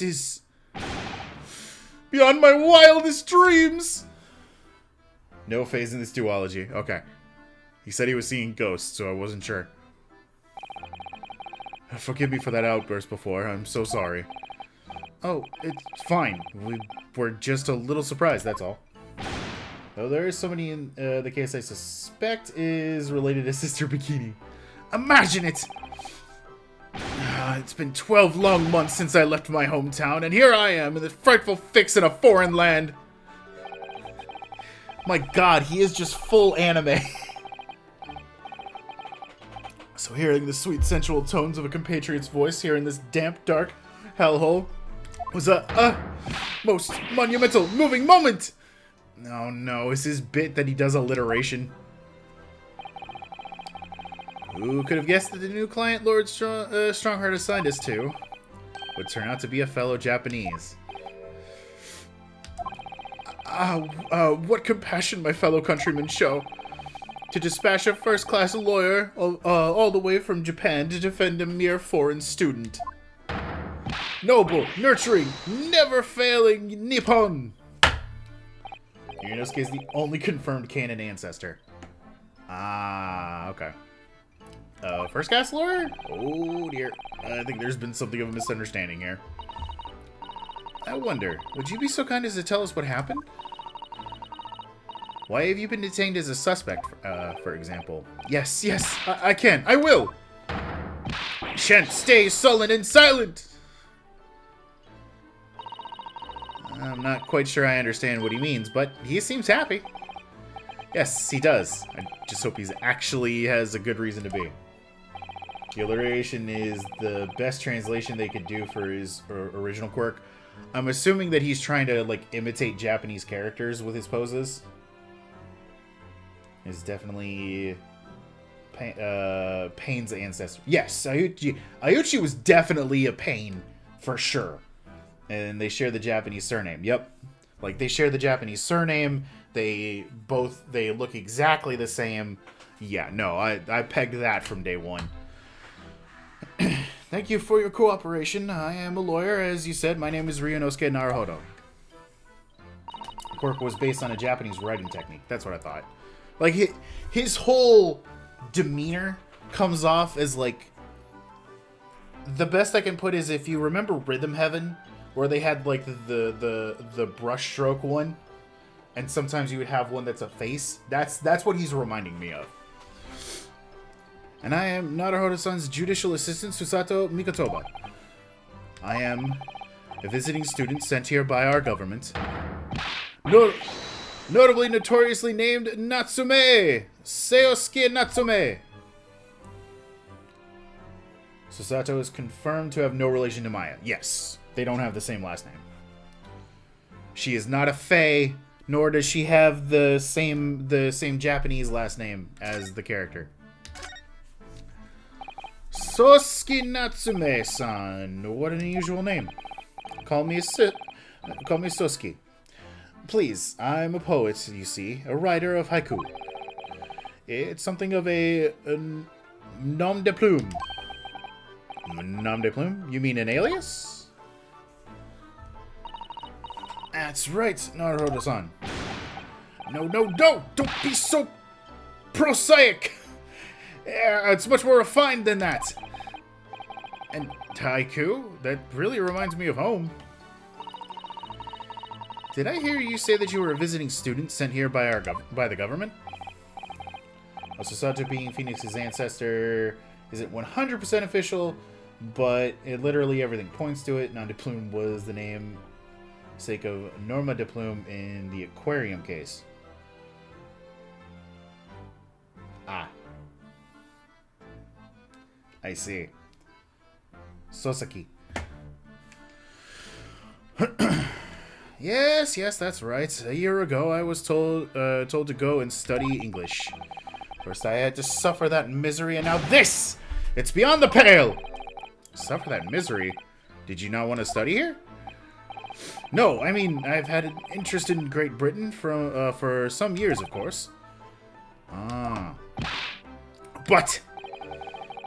is... beyond my wildest dreams! No phase in this duology. Okay. He said he was seeing ghosts, so I wasn't sure. Forgive me for that outburst before. I'm so sorry. Oh, it's fine. We're just a little surprised, that's all. Though there is somebody in the case I suspect is related to Sister Bikini. Imagine it! It's been 12 long months since I left my hometown, and here I am in this frightful fix in a foreign land. My god, he is just full anime. So hearing the sweet sensual tones of a compatriot's voice here in this damp, dark, hellhole was a most monumental, moving moment. Oh no, it's his bit that he does alliteration. Who could have guessed that the new client Lord Strongheart assigned us to would turn out to be a fellow Japanese? What compassion my fellow countrymen show. To dispatch a first-class lawyer all the way from Japan to defend a mere foreign student. Noble, nurturing, never-failing Nippon! Ryunosuke is the only confirmed canon ancestor. Ah, okay. First class lawyer? Oh dear. I think there's been something of a misunderstanding here. I wonder, would you be so kind as to tell us what happened? Why have you been detained as a suspect, for example? Yes, I can. I will! Shan't stay sullen and silent! I'm not quite sure I understand what he means, but he seems happy. Yes, he does. I just hope he actually has a good reason to be. The alliteration is the best translation they could do for his original quirk. I'm assuming that he's trying to, like, imitate Japanese characters with his poses. Is definitely Pain's ancestor. Yes, Ayuchi was definitely a Pain, for sure. And they share the Japanese surname. Yep. Like, they share the Japanese surname. They look exactly the same. Yeah, no, I pegged that from day one. Thank you for your cooperation. I am a lawyer. As you said, my name is Ryunosuke Naruhodo. Quirk was based on a Japanese writing technique. That's what I thought. Like, his whole demeanor comes off as, like... The best I can put is, if you remember Rhythm Heaven, where they had, like, the brush stroke one, and sometimes you would have one that's a face. That's what he's reminding me of. And I am Naruhodo-san's judicial assistant, Susato Mikotoba. I am a visiting student sent here by our government. Notably notoriously named Natsume! Seosuke Natsume! Susato is confirmed to have no relation to Maya. Yes, they don't have the same last name. She is not a Fae, nor does she have the same Japanese last name as the character. Sosuke Natsume-san. What an unusual name. Call me Sosuke. Please, I'm a poet, you see. A writer of haiku. It's something of a nom de plume. Nom de plume? You mean an alias? That's right, Naruhodo-san. No! Don't be so prosaic! It's much more refined than that. And haiku? That really reminds me of home. Did I hear you say that you were a visiting student sent here by the government? Susato being Phoenix's ancestor isn't 100% official, but literally everything points to it. Nom de plume was the name sake of Norma de Plume in the aquarium case. Ah. I see. Sosaki. Yes, that's right. A year ago, I was told to go and study English. First, I had to suffer that misery, and now this! It's beyond the pale! Suffer that misery? Did you not want to study here? No, I mean, I've had an interest in Great Britain for some years, of course. Ah. But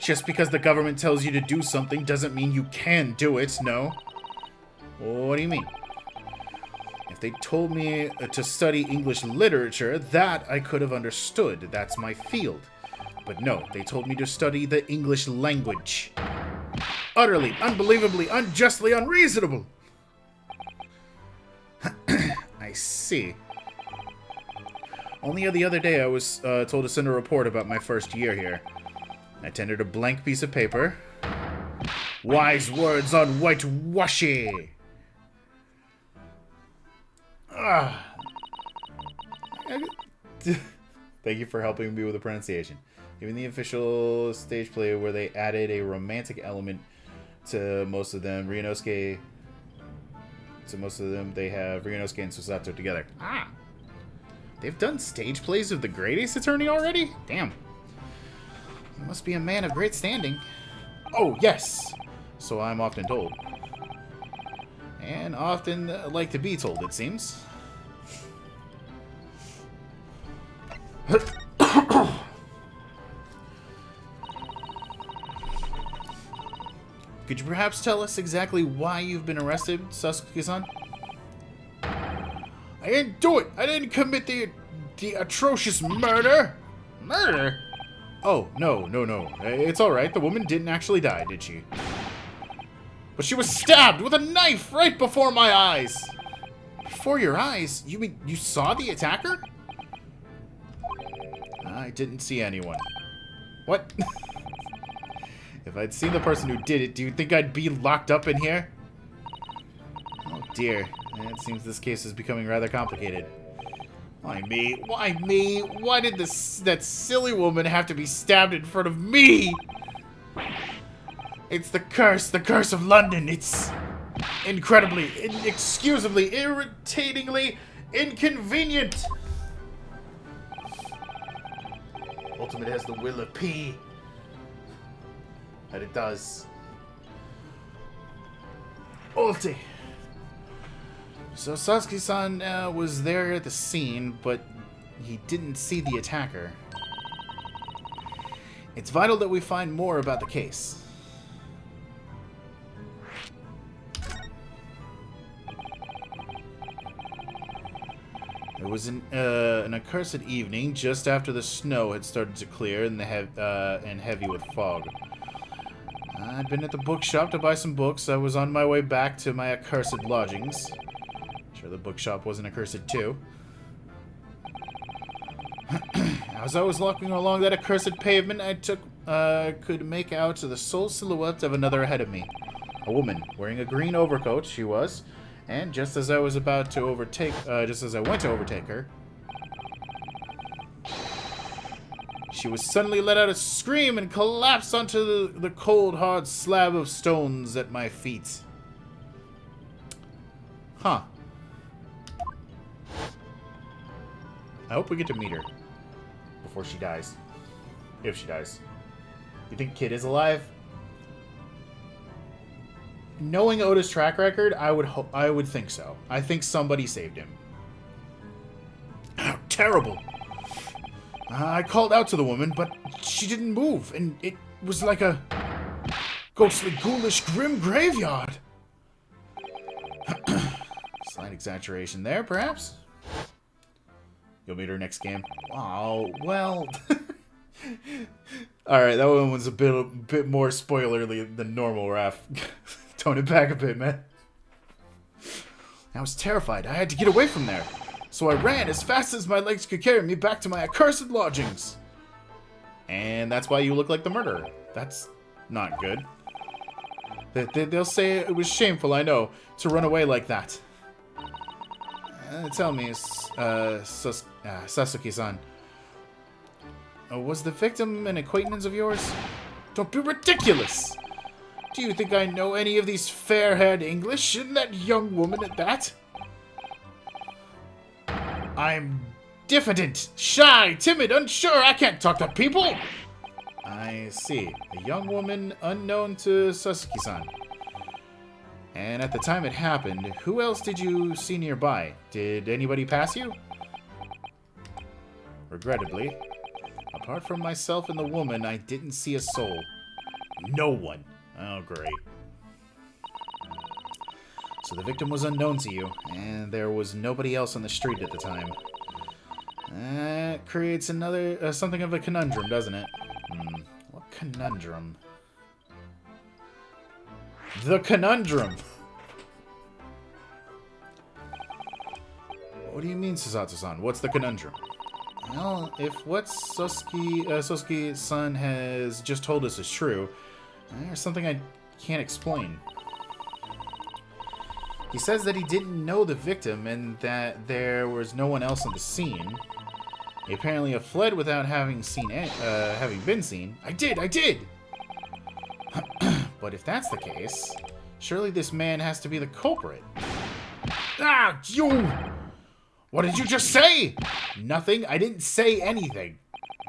just because the government tells you to do something doesn't mean you can do it, no? What do you mean? If they told me to study English literature, that I could have understood. That's my field. But no, they told me to study the English language. Utterly, unbelievably, unjustly unreasonable! I see. Only the other day I was told to send a report about my first year here. I tendered a blank piece of paper. Wise words on whitewashing! Thank you for helping me with the pronunciation. Even the official stage play where they added a romantic element to most of them. Ryunosuke... To most of them, they have Ryunosuke and Susato together. Ah! They've done stage plays of the Great Ace Attorney already? Damn. He must be a man of great standing. Oh, yes! So I'm often told. And often like to be told, it seems. Could you perhaps tell us exactly why you've been arrested, Sasuke-san? I didn't do it! I didn't commit the atrocious murder! Murder? Oh, no. It's alright. The woman didn't actually die, did she? But she was stabbed with a knife right before my eyes! Before your eyes? You mean you saw the attacker? I didn't see anyone. What? If I'd seen the person who did it, do you think I'd be locked up in here? Oh dear. It seems this case is becoming rather complicated. Why me? Why me? Why did that silly woman have to be stabbed in front of me? It's the curse of London. It's incredibly, inexcusably, irritatingly inconvenient. Ultimate has the will of P. But it does. Ulti. So Sasuke-san was there at the scene, but he didn't see the attacker. It's vital that we find more about the case. It was an accursed evening, just after the snow had started to clear and heavy with fog. I'd been at the bookshop to buy some books. I was on my way back to my accursed lodgings. Sure the bookshop wasn't accursed too. As I was walking along that accursed pavement, I could make out the sole silhouette of another ahead of me. A woman, wearing a green overcoat, she was. And just as I was about to overtake, just as I went to overtake her, she was suddenly let out a scream and collapsed onto the cold, hard slab of stones at my feet. Huh. I hope we get to meet her before she dies. If she dies. You think Kid is alive? Knowing Oda's track record, I would think so. I think somebody saved him. How terrible! I called out to the woman, but she didn't move, and it was like a ghostly, ghoulish, grim graveyard. Slight exaggeration there, perhaps? You'll meet her next game. Oh, well... Alright, that one was a bit more spoilerly than normal, Raph. Tone it back a bit, man. I was terrified. I had to get away from there. So I ran as fast as my legs could carry me back to my accursed lodgings. And that's why you look like the murderer. That's not good. They'll say it was shameful, I know, to run away like that. Tell me, Sasuke-san, was the victim an acquaintance of yours? Don't be ridiculous! Do you think I know any of these fair-haired English, and that young woman at that? I'm diffident, shy, timid, unsure. I can't talk to people. I see. A young woman unknown to Sasuke-san. And at the time it happened, who else did you see nearby? Did anybody pass you? Regrettably, apart from myself and the woman, I didn't see a soul. No one. Oh, great. So the victim was unknown to you, and there was nobody else on the street at the time. That creates another, something of a conundrum, doesn't it? What conundrum? The conundrum! What do you mean, Susato-san? What's the conundrum? Well, if what Sasuke-san has just told us is true, there's something I can't explain. He says that he didn't know the victim and that there was no one else on the scene. He apparently have fled without having been seen. I did! But But if that's the case, surely this man has to be the culprit. Ah, you! What did you just say? Nothing. I didn't say anything.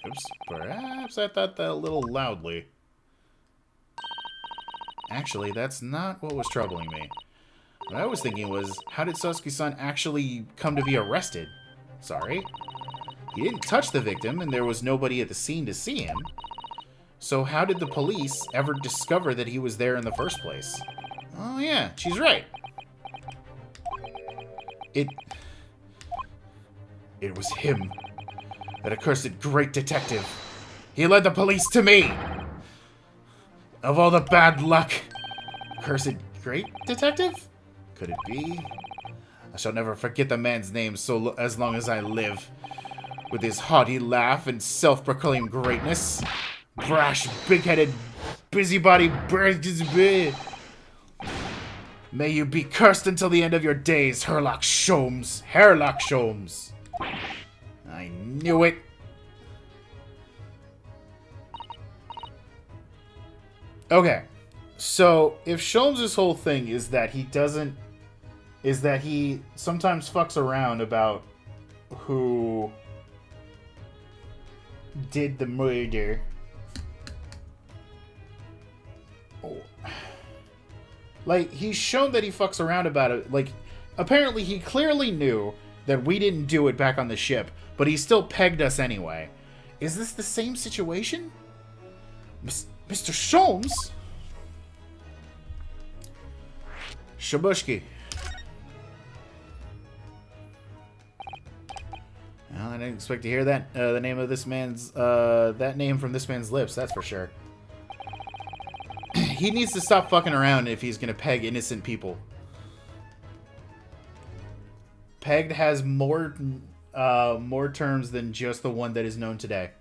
Oops, perhaps I thought that a little loudly. Actually, that's not what was troubling me. What I was thinking was, how did Sasuke-san actually come to be arrested? Sorry. He didn't touch the victim, and there was nobody at the scene to see him. So how did the police ever discover that he was there in the first place? Oh yeah, she's right. It was him. That accursed great detective. He led the police to me! Of all the bad luck. Cursed great detective? Could it be? I shall never forget the man's name as long as I live. With his haughty laugh and self-proclaimed greatness. Brash, big-headed, busybody. May you be cursed until the end of your days, Herlock Sholmes. Herlock Sholmes. I knew it. Okay. So, if Sholmes' whole thing is that he sometimes fucks around about who did the murder. Oh. Like, he's shown that he fucks around about it. Like, apparently he clearly knew that we didn't do it back on the ship, but he still pegged us anyway. Is this the same situation? Mr. Sholmes? Shabushki. Well, I didn't expect to hear that the name of this man's that name from this man's lips. That's for sure. He needs to stop fucking around if he's gonna peg innocent people. Pegged has more terms than just the one that is known today.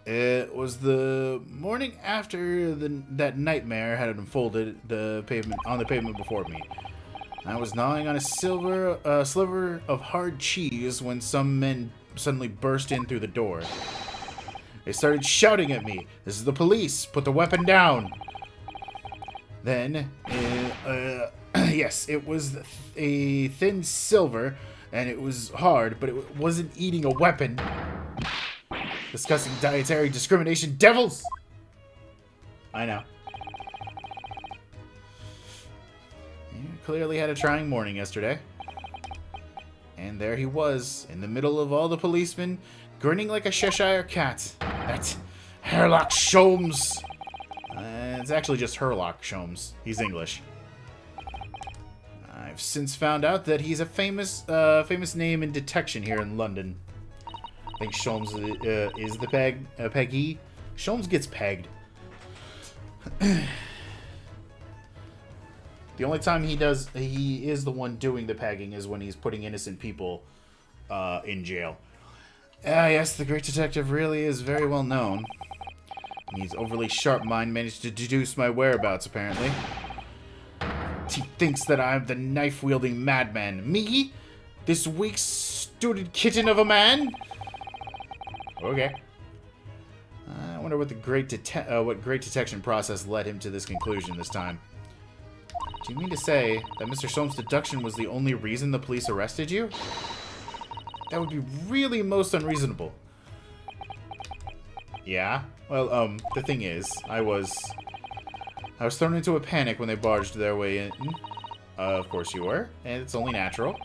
It was the morning after that nightmare had unfolded on the pavement before me. I was gnawing on a sliver of hard cheese when some men suddenly burst in through the door. They started shouting at me, "This is the police! Put the weapon down!" Then, yes, it was a thin silver, and it was hard, but it wasn't eating a weapon. Discussing dietary discrimination, devils! I know. You clearly had a trying morning yesterday. And there he was, in the middle of all the policemen, grinning like a Cheshire cat. That's Herlock Sholmes. It's actually just Herlock Sholmes. He's English. I've since found out that he's a famous name in detection here in London. I think Sholmes is the peggy. Sholmes gets pegged. The only time he is the one doing the pegging is when he's putting innocent people in jail. Yes, the great detective really is very well known. His overly sharp mind managed to deduce my whereabouts, apparently. He thinks that I'm the knife-wielding madman. Me? This weak-stooted kitten of a man? Okay. I wonder what the great detection process led him to this conclusion this time. Do you mean to say that Mr. Sholmes' deduction was the only reason the police arrested you? That would be really most unreasonable. Yeah? Well, the thing is, I was thrown into a panic when they barged their way in. Of course you were, and it's only natural.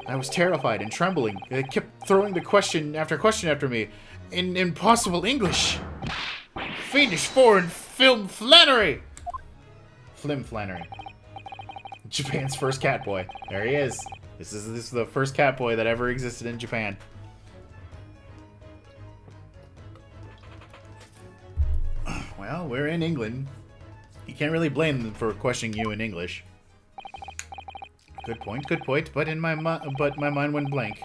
I was terrified and trembling. They kept throwing the question after me in impossible English. Fiendish foreign film Flannery! Flim Flannery. Japan's first cat boy. There he is. This is the first cat boy that ever existed in Japan. Well, we're in England. You can't really blame them for questioning you in English. Good point, but my mind went blank.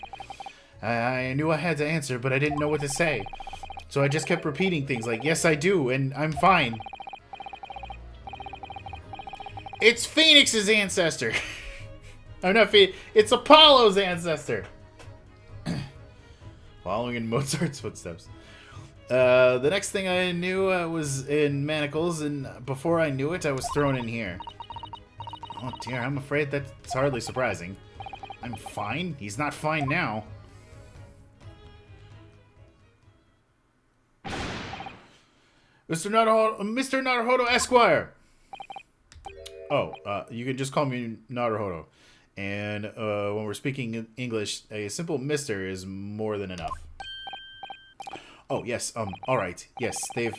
I knew I had to answer, but I didn't know what to say. So I just kept repeating things like, "Yes, I do, and I'm fine." It's Phoenix's ancestor. I'm not Phoenix. It's Apollo's ancestor. Following in Mozart's footsteps. The next thing I knew, I was in manacles, and before I knew it, I was thrown in here. Oh dear, I'm afraid that's hardly surprising. I'm fine? He's not fine now. Mr. Naruhodo Esquire! Oh, you can just call me Naruhodo. And when we're speaking English, a simple mister is more than enough. Oh, yes, alright. Yes, they've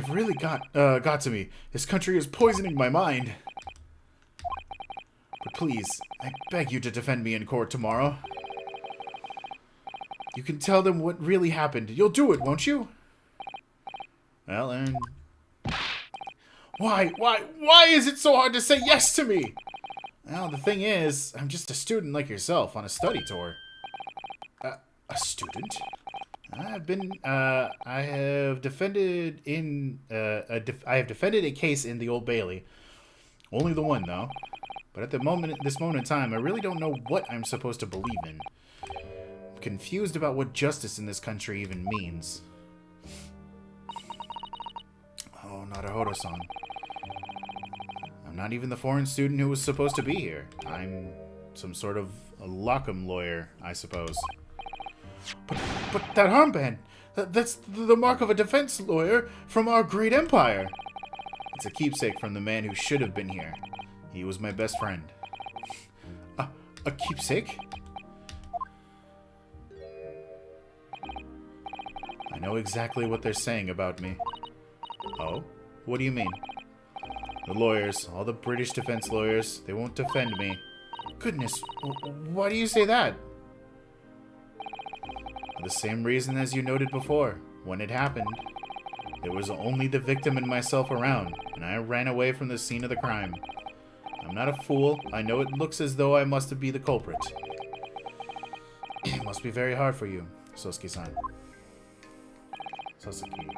really got to me. This country is poisoning my mind. But please, I beg you to defend me in court tomorrow. You can tell them what really happened. You'll do it, won't you? Well, and... Why is it so hard to say yes to me? Well, the thing is, I'm just a student like yourself on a study tour. A student? I have defended a case in the Old Bailey. Only the one, though. But at this moment in time, I really don't know what I'm supposed to believe in. I'm confused about what justice in this country even means. Oh, Naruhodo-san. I'm not even the foreign student who was supposed to be here. I'm some sort of a locum lawyer, I suppose. But that armband, that's the mark of a defense lawyer from our great empire. It's a keepsake from the man who should have been here. He was my best friend. A keepsake? I know exactly what they're saying about me. Oh? What do you mean? The lawyers, all the British defense lawyers, they won't defend me. Goodness, why do you say that? For the same reason as you noted before. When it happened, there was only the victim and myself around, and I ran away from the scene of the crime. I'm not a fool. I know it looks as though I must be the culprit. It must be very hard for you, Sosuke-san. Sasuke.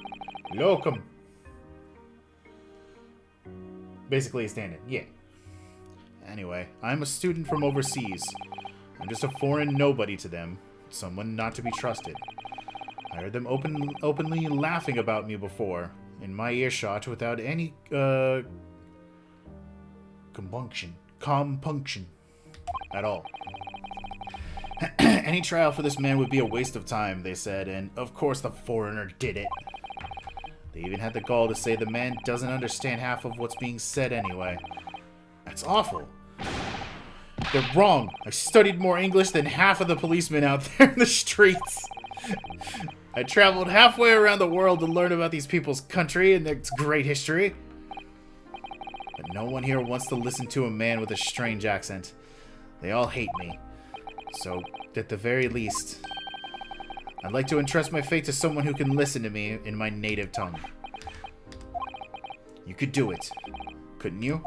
Locum! Basically a stand-in. Yeah. Anyway, I'm a student from overseas. I'm just a foreign nobody to them. Someone not to be trusted. I heard them openly laughing about me before, in my earshot, without any, compunction at all. Any trial for this man would be a waste of time, they said, and of course the foreigner did it. They even had the gall to say the man doesn't understand half of what's being said anyway. That's awful. They're wrong. I studied more English than half of the policemen out there in the streets. I traveled halfway around the world to learn about these people's country and its great history. But no one here wants to listen to a man with a strange accent. They all hate me. So, at the very least, I'd like to entrust my fate to someone who can listen to me in my native tongue. You could do it, couldn't you?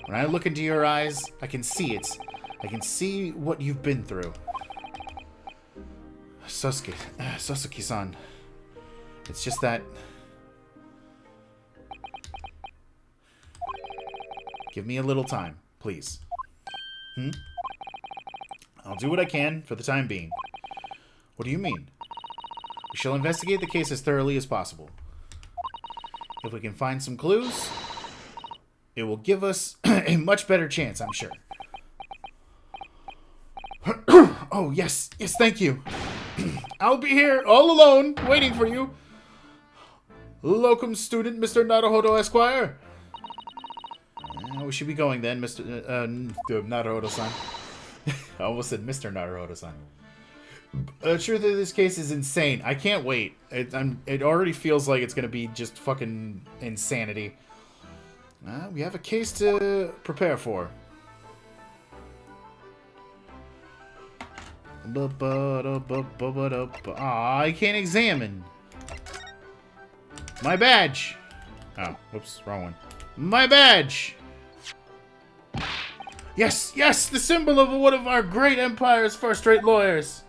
When I look into your eyes, I can see it. I can see what you've been through. Sasuke-san. It's just that... Give me a little time, please. I'll do what I can for the time being. What do you mean? We shall investigate the case as thoroughly as possible. If we can find some clues, it will give us a much better chance, I'm sure. Oh, yes, thank you. I'll be here all alone, waiting for you. Locum student, Mr. Naruhodo Esquire. We should be going then, Mr. Naruhodo-san. I almost said Mr. Naruhodo-san. The truth of this case is insane. I can't wait. It already feels like it's going to be just fucking insanity. We have a case to prepare for. Aw, I can't examine. My badge. Oh, whoops, wrong one. My badge. Yes, the symbol of one of our great empire's first-rate lawyers.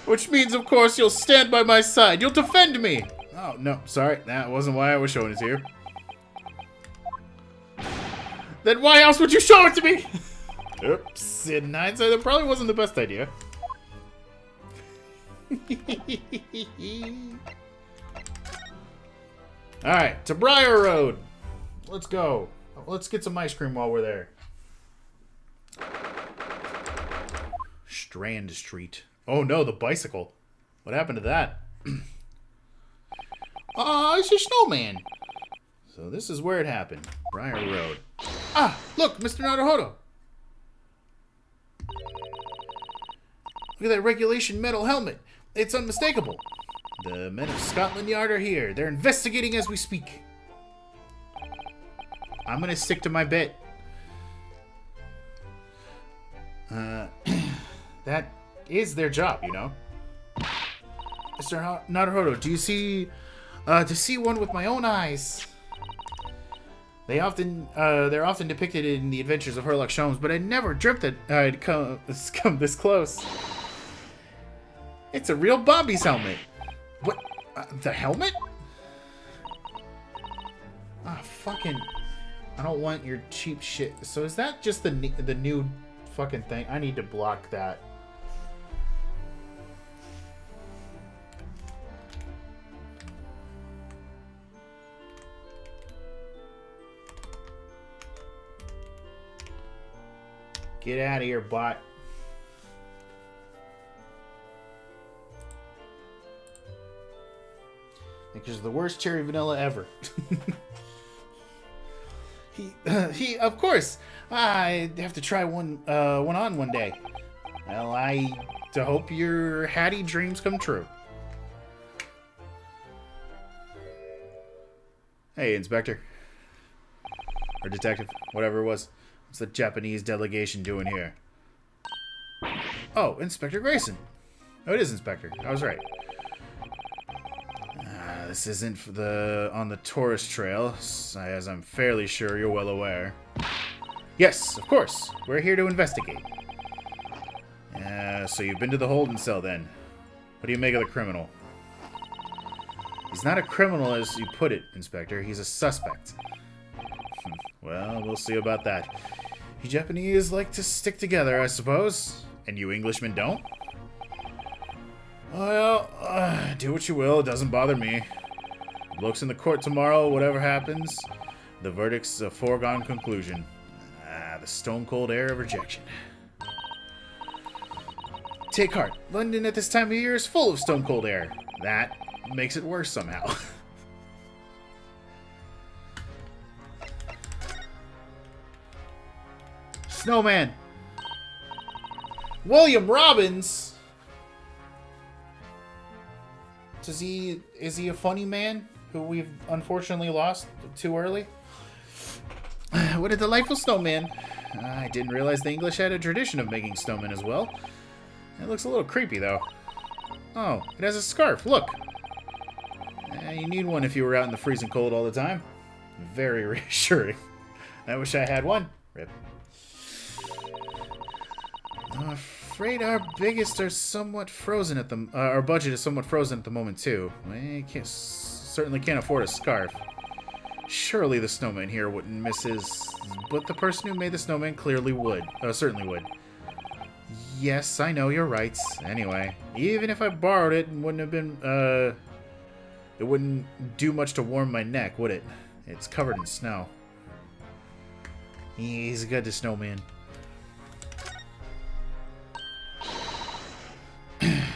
Which means, of course, you'll stand by my side. You'll defend me. Oh, no, sorry. That wasn't why I was showing it to you. Then why else would you show it to me? Oops, in hindsight, that probably wasn't the best idea. Alright, to Briar Road. Let's go. Let's get some ice cream while we're there. Strand Street. Oh no, the bicycle. What happened to that? It's a snowman. So this is where it happened. Briar Road. Ah, look, Mr. Naruhodo. Look at that regulation metal helmet. It's unmistakable. The men of Scotland Yard are here. They're investigating as we speak. I'm gonna stick to my bit. That is their job, you know. Mr. Naruhodo, do you see... to see one with my own eyes. They're often depicted in the adventures of Sherlock Holmes, but I never dreamt that I'd come this close. It's a real Bobby's helmet. What? The helmet? Ah, fucking... I don't want your cheap shit. So is that just the new fucking thing? I need to block that. Get out of here, bot. Because the worst cherry vanilla ever. He, of course. I have to try one on one day. Well, I hope your Hattie dreams come true. Hey, Inspector. Or Detective, whatever it was. What's the Japanese delegation doing here? Oh, Inspector Grayson. Oh, it is Inspector. I was right. This isn't on the tourist trail, as I'm fairly sure you're well aware. Yes, of course. We're here to investigate. So you've been to the holding cell then. What do you make of the criminal? He's not a criminal as you put it, Inspector. He's a suspect. Well, we'll see about that. You Japanese like to stick together, I suppose. And you Englishmen don't? Well, do what you will. It doesn't bother me. Looks in the court tomorrow, whatever happens. The verdict's a foregone conclusion. The stone-cold air of rejection. Take heart. London at this time of year is full of stone-cold air. That makes it worse somehow. Snowman. William Robbins. Is he a funny man who we've unfortunately lost too early? What a delightful snowman. I didn't realize the English had a tradition of making snowmen as well. It looks a little creepy though. Oh, it has a scarf, look. You need one if you were out in the freezing cold all the time. Very reassuring. I wish I had one. Rip. I'm afraid our biggest are somewhat frozen at the... our budget is somewhat frozen at the moment, too. We certainly can't afford a scarf. Surely the snowman here wouldn't miss his... But the person who made the snowman clearly would. Certainly would. Yes, I know, you're right. Anyway, even if I borrowed it, it wouldn't have been... it wouldn't do much to warm my neck, would it? It's covered in snow. He's a good snowman.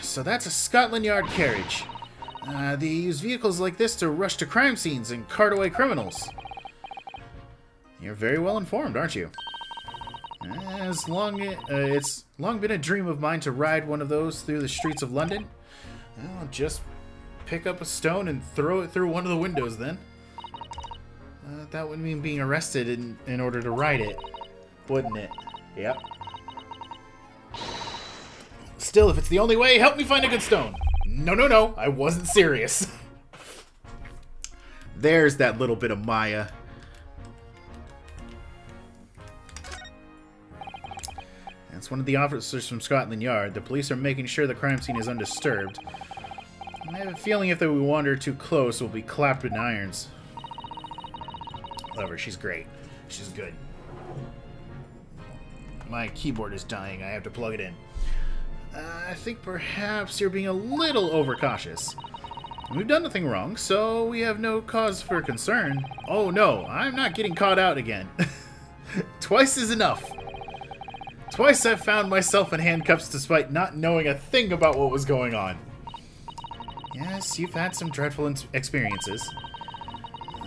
So that's a Scotland Yard carriage. They use vehicles like this to rush to crime scenes and cart away criminals. You're very well informed, aren't you? It's long been a dream of mine to ride one of those through the streets of London. I'll just pick up a stone and throw it through one of the windows then. That would mean being arrested in order to ride it, wouldn't it? Yep. Still, if it's the only way, help me find a good stone. No, I wasn't serious. There's that little bit of Maya. That's one of the officers from Scotland Yard. The police are making sure the crime scene is undisturbed. I have a feeling if we wander too close, we'll be clapped in irons. Love her, she's great. She's good. My keyboard is dying. I have to plug it in. I think perhaps you're being a little overcautious. We've done nothing wrong, so we have no cause for concern. Oh no, I'm not getting caught out again. Twice is enough. Twice I've found myself in handcuffs despite not knowing a thing about what was going on. Yes, you've had some dreadful experiences.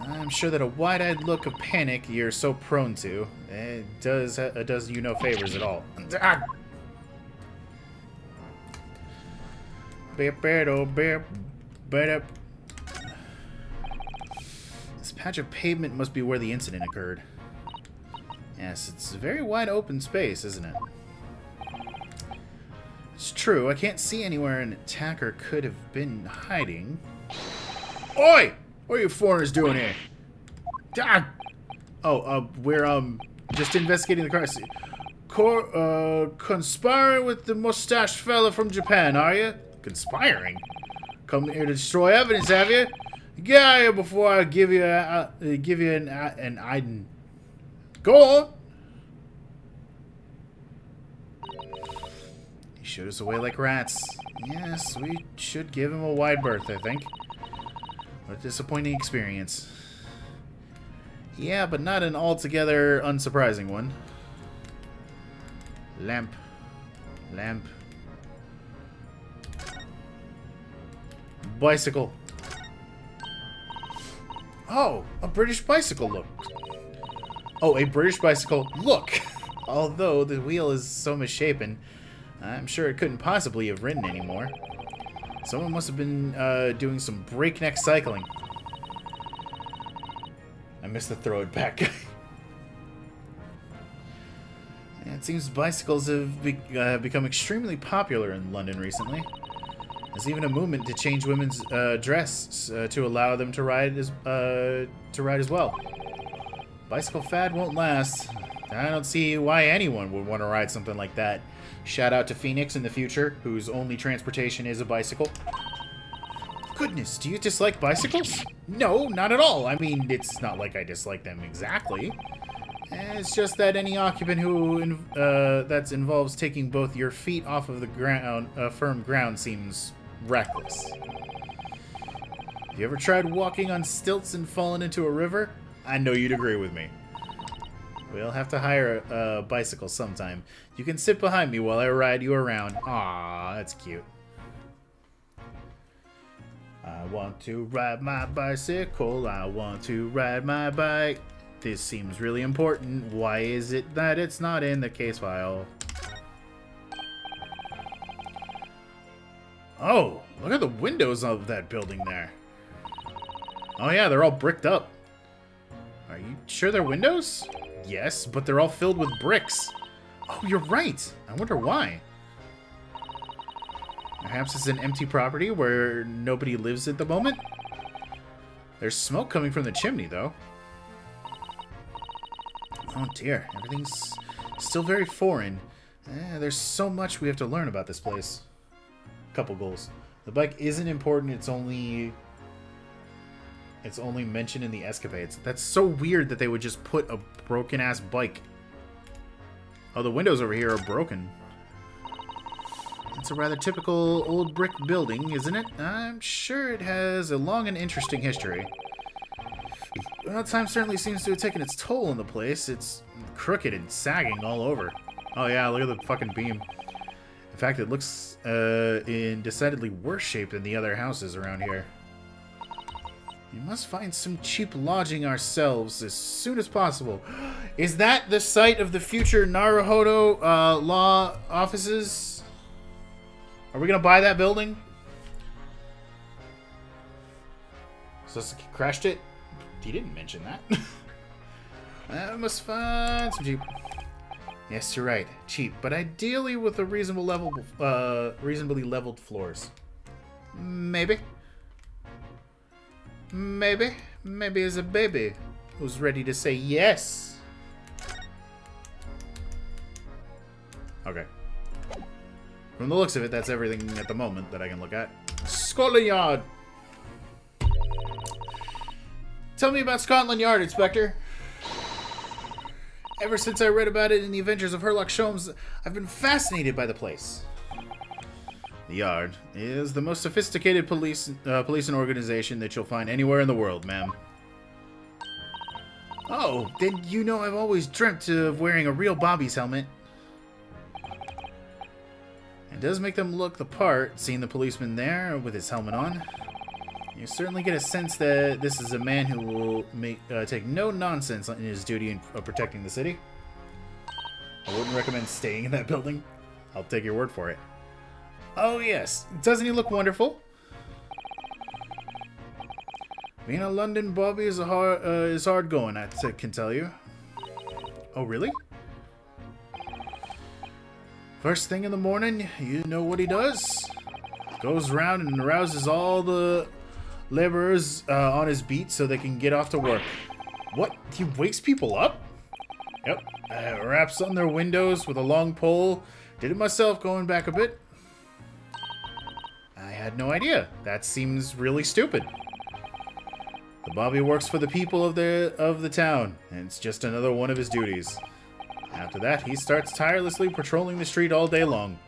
I'm sure that a wide-eyed look of panic you're so prone to, it does you no favors at all. Ah! This patch of pavement must be where the incident occurred. Yes, it's a very wide open space, isn't it? It's true, I can't see anywhere an attacker could have been hiding. Oi! What are you foreigners doing here? Ah! Oh, we're, just investigating the crime. Conspiring with the mustached fella from Japan, are you? Conspiring? Come here to destroy evidence, have you? Get out of here before I give you an Iden. Go on! He shooed us away like rats. Yes, we should give him a wide berth, I think. What a disappointing experience. Yeah, but not an altogether unsurprising one. Lamp. Lamp. Bicycle. Oh, a British bicycle look. Oh, a British bicycle look. Although the wheel is so misshapen, I'm sure it couldn't possibly have ridden anymore. Someone must have been doing some breakneck cycling. I missed the throw it back. It seems bicycles have become extremely popular in London recently. There's even a movement to change women's dress to allow them to ride as well. Bicycle fad won't last. I don't see why anyone would want to ride something like that. Shout out to Phoenix in the future, whose only transportation is a bicycle. Goodness, do you dislike bicycles? No, not at all. I mean, it's not like I dislike them exactly. It's just that any occupant who that involves taking both your feet off of the ground, firm ground, seems reckless. Have you ever tried walking on stilts and fallen into a river? I know you'd agree with me. We'll have to hire a bicycle sometime. You can sit behind me while I ride you around. Aww, that's cute. I want to ride my bicycle. I want to ride my bike. This seems really important. Why is it that it's not in the case file? Oh, look at the windows of that building there. Oh yeah, they're all bricked up. Are you sure they're windows? Yes, but they're all filled with bricks. Oh, you're right. I wonder why. Perhaps it's an empty property where nobody lives at the moment? There's smoke coming from the chimney, though. Oh dear, everything's still very foreign. There's so much we have to learn about this place. Couple goals. The bike isn't important, it's only mentioned in the escapades. That's so weird that they would just put a broken-ass bike. Oh, the windows over here are broken. It's a rather typical old brick building, isn't it? I'm sure it has a long and interesting history. Well, time certainly seems to have taken its toll on the place. It's crooked and sagging all over. Oh yeah, look at the fucking beam. In fact, it looks in decidedly worse shape than the other houses around here. We must find some cheap lodging ourselves as soon as possible. Is that the site of the future Naruhodo law offices? Are we gonna buy that building? Sasuke crashed it? He didn't mention that. I must find some cheap. Yes, you're right. Cheap, but ideally with a reasonably leveled floors. Maybe. Maybe. Maybe as a baby who's ready to say yes. Okay. From the looks of it, that's everything at the moment that I can look at. Scotland Yard! Tell me about Scotland Yard, Inspector. Ever since I read about it in the Adventures of Sherlock Holmes, I've been fascinated by the place. The Yard is the most sophisticated policing organization that you'll find anywhere in the world, ma'am. Oh, then you know I've always dreamt of wearing a real Bobby's helmet. It does make them look the part, seeing the policeman there with his helmet on. You certainly get a sense that this is a man who will take no nonsense in his duty of protecting the city. I wouldn't recommend staying in that building. I'll take your word for it. Oh yes, doesn't he look wonderful? Being a London Bobby is hard going, I can tell you. Oh really? First thing in the morning, you know what he does? Goes around and arouses all the laborers on his beat so they can get off to work. What? He wakes people up? Yep. Raps on their windows with a long pole. Did it myself going back a bit. I had no idea. That seems really stupid. The Bobby works for the people of the town, and it's just another one of his duties. After that, he starts tirelessly patrolling the street all day long.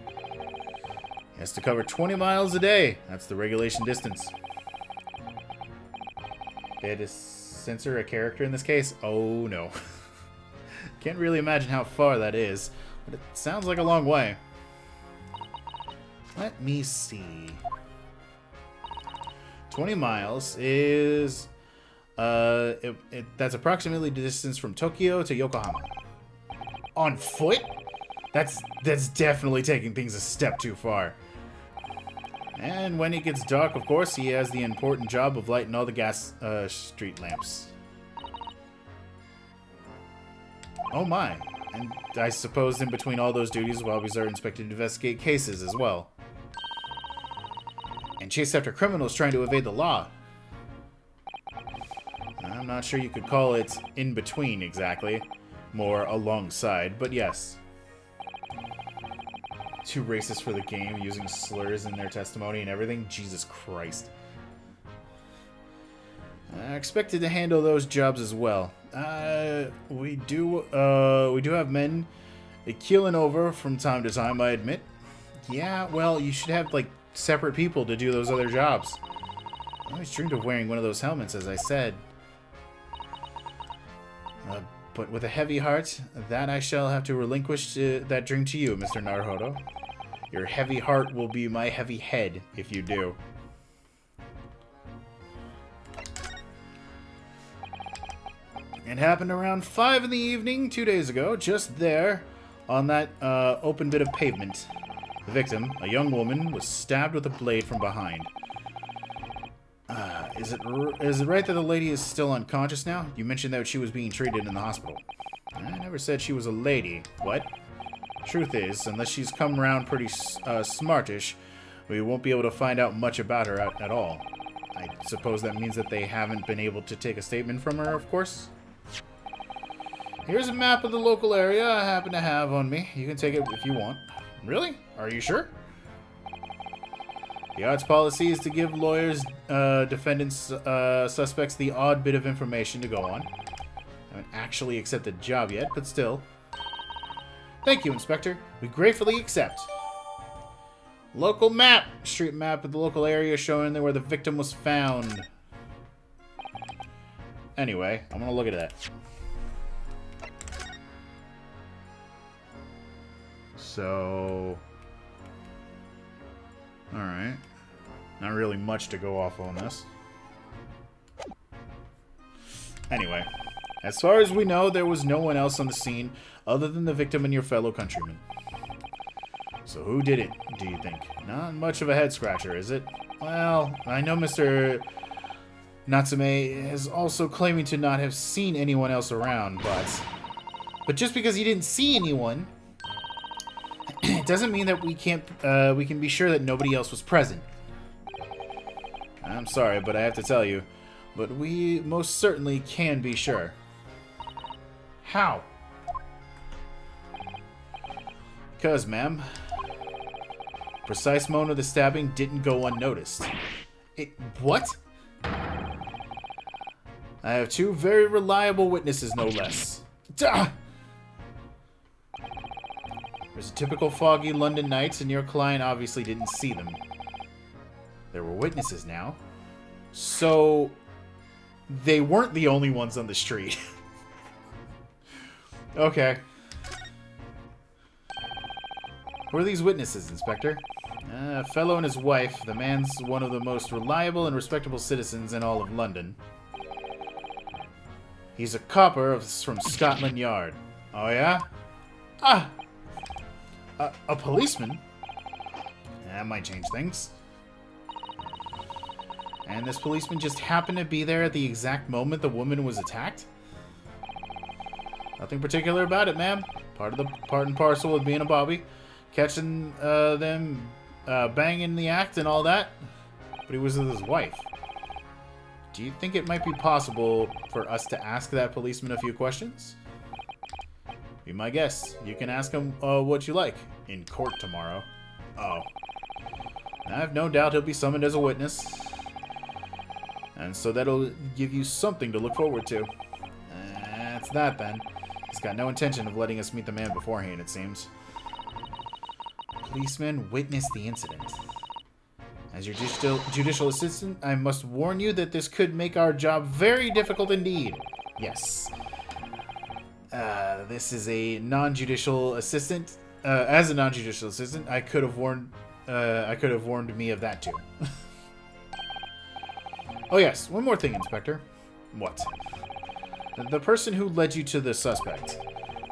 He has to cover 20 miles a day. That's the regulation distance. They had to censor a character in this case? Oh no. Can't really imagine how far that is, but it sounds like a long way. Let me see. 20 miles is... that's approximately the distance from Tokyo to Yokohama. On foot? That's definitely taking things a step too far. And when it gets dark, of course, he has the important job of lighting all the gas street lamps. Oh my. And I suppose in between all those duties, Bobbies are inspected to investigate cases as well. And chase after criminals trying to evade the law. I'm not sure you could call it in between exactly. More alongside, but yes. Too racist for the game, using slurs in their testimony and everything. Jesus Christ. I expected to handle those jobs as well. We do have men keeling over from time to time, I admit. Yeah, well, you should have, like, separate people to do those other jobs. I always dreamed of wearing one of those helmets, as I said. But with a heavy heart, that I shall have to relinquish that dream to you, Mr. Naruhodo. Your heavy heart will be my heavy head if you do. It happened around 5 in the evening 2 days ago, just there, on that open bit of pavement. The victim, a young woman, was stabbed with a blade from behind. Is it right that the lady is still unconscious now? You mentioned that she was being treated in the hospital. I never said she was a lady. What? Truth is, unless she's come around pretty smartish, we won't be able to find out much about her at all. I suppose that means that they haven't been able to take a statement from her, of course? Here's a map of the local area I happen to have on me. You can take it if you want. Really? Are you sure? The Yard's policy is to give lawyers, defendants, suspects the odd bit of information to go on. I haven't actually accepted the job yet, but still. Thank you, Inspector. We gratefully accept. Local map! Street map of the local area showing where the victim was found. Anyway, I'm gonna look at that. So... Alright. Not really much to go off on this. Anyway, as far as we know, there was no one else on the scene other than the victim and your fellow countrymen. So who did it, do you think? Not much of a head-scratcher, is it? Well, I know Mr. Natsume is also claiming to not have seen anyone else around, but just because he didn't see anyone, it doesn't mean that we can be sure that nobody else was present. I'm sorry, but I have to tell you, but we most certainly can be sure. How? Because, ma'am, precise moment of the stabbing didn't go unnoticed. What? I have 2 very reliable witnesses, no less. Duh! was a typical foggy London night, and your client obviously didn't see them. There were witnesses now. So, they weren't the only ones on the street. Okay. Who are these witnesses, Inspector? A fellow and his wife. The man's one of the most reliable and respectable citizens in all of London. He's a copper from Scotland Yard. Oh, yeah? Ah! A policeman? That might change things. And this policeman just happened to be there at the exact moment the woman was attacked? Nothing particular about it, ma'am. Part and parcel of being a bobby. Catching them banging the act and all that. But he was with his wife. Do you think it might be possible for us to ask that policeman a few questions? Be my guest. You can ask him what you like. In court tomorrow. Oh. I have no doubt he'll be summoned as a witness. And so that'll give you something to look forward to. That's that then. He's got no intention of letting us meet the man beforehand, it seems. Policeman witnessed the incident. As your judicial assistant, I must warn you that this could make our job very difficult indeed. Yes. This is a non-judicial assistant. As a non-judicial assistant, I could have warned me of that too. Oh yes, one more thing, Inspector. What? The person who led you to the suspect.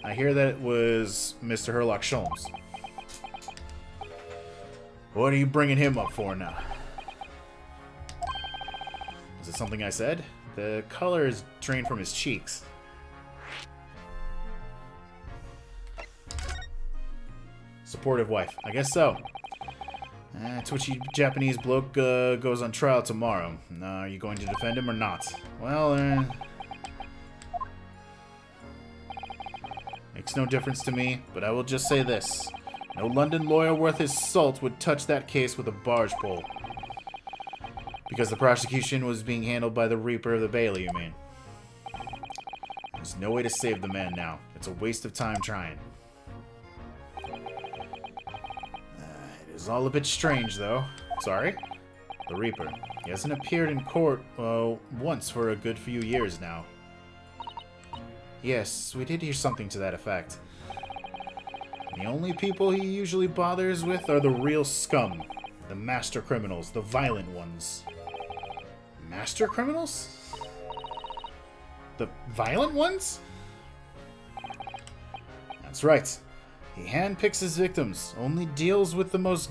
I hear that it was Mr. Sherlock Sholmes. What are you bringing him up for now? Is it something I said? The color is drained from his cheeks. Supportive wife. I guess so. Twitchy Japanese bloke goes on trial tomorrow. Are you going to defend him or not? Well, makes no difference to me, but I will just say this. No London lawyer worth his salt would touch that case with a barge pole. Because the prosecution was being handled by the Reaper of the Bailey, you mean? There's no way to save the man now. It's a waste of time trying. It is all a bit strange, though. Sorry? The Reaper. He hasn't appeared in court, once for a good few years now. Yes, we did hear something to that effect. The only people he usually bothers with are the real scum. The master criminals, the violent ones. Master criminals? The violent ones? That's right. He handpicks his victims, only deals with the most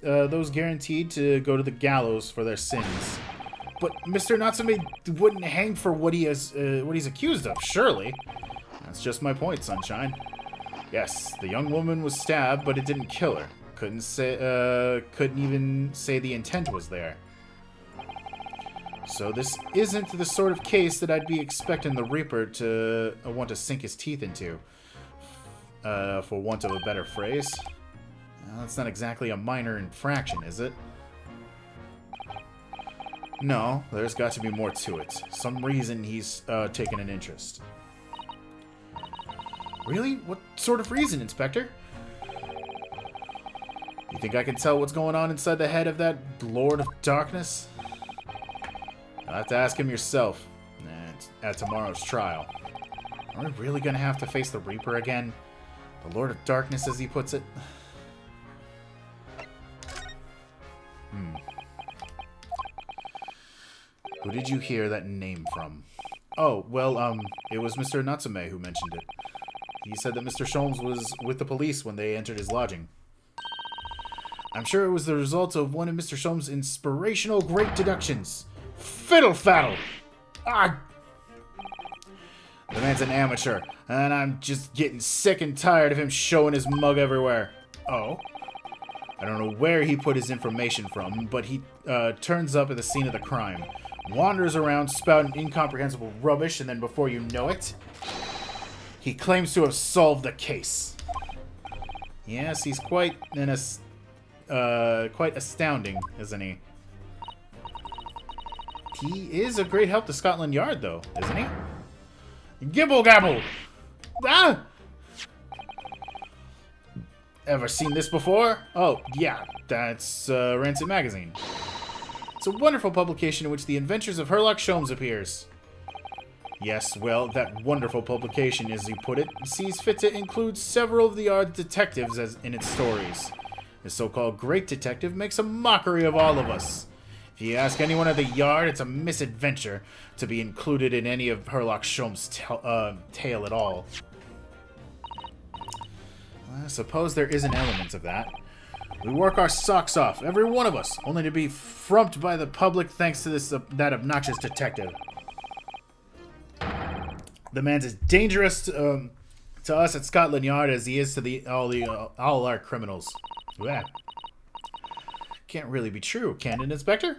those guaranteed to go to the gallows for their sins. But Mr. Natsume wouldn't hang for what he's accused of, surely. That's just my point, Sunshine. Yes, the young woman was stabbed, but it didn't kill her. Couldn't even say the intent was there. So this isn't the sort of case that I'd be expecting the Reaper to want to sink his teeth into, for want of a better phrase. That's not exactly a minor infraction, is it? No, there's got to be more to it. Some reason he's taken an interest. Really? What sort of reason, Inspector? You think I can tell what's going on inside the head of that Lord of Darkness? You'll have to ask him yourself at tomorrow's trial. Are we really going to have to face the Reaper again? The Lord of Darkness, as he puts it? Who did you hear that name from? Oh, well, it was Mr. Natsume who mentioned it. He said that Mr. Sholmes was with the police when they entered his lodging. I'm sure it was the result of one of Mr. Sholmes' inspirational great deductions. Fiddle faddle! Ah! The man's an amateur, and I'm just getting sick and tired of him showing his mug everywhere. Oh? I don't know where he put his information from, but he turns up at the scene of the crime. Wanders around spouting incomprehensible rubbish, and then before you know it, he claims to have solved the case. Yes, he's quite astounding, isn't he? He is a great help to Scotland Yard, though, isn't he? Gibble gabble! Ah! Ever seen this before? Oh, yeah, that's Rancid Magazine. It's a wonderful publication in which the adventures of Sherlock Sholmes appears. Yes, well, that wonderful publication, as you put it, sees fit to include several of the odd detectives as in its stories. The so-called great detective makes a mockery of all of us. If you ask anyone at the Yard, it's a misadventure to be included in any of Sherlock Sholmes' tale at all. I suppose there is an element of that. We work our socks off, every one of us, only to be frumped by the public thanks to that obnoxious detective. The man's as dangerous to us at Scotland Yard as he is to all our criminals. Yeah. Can't really be true, can it, Inspector?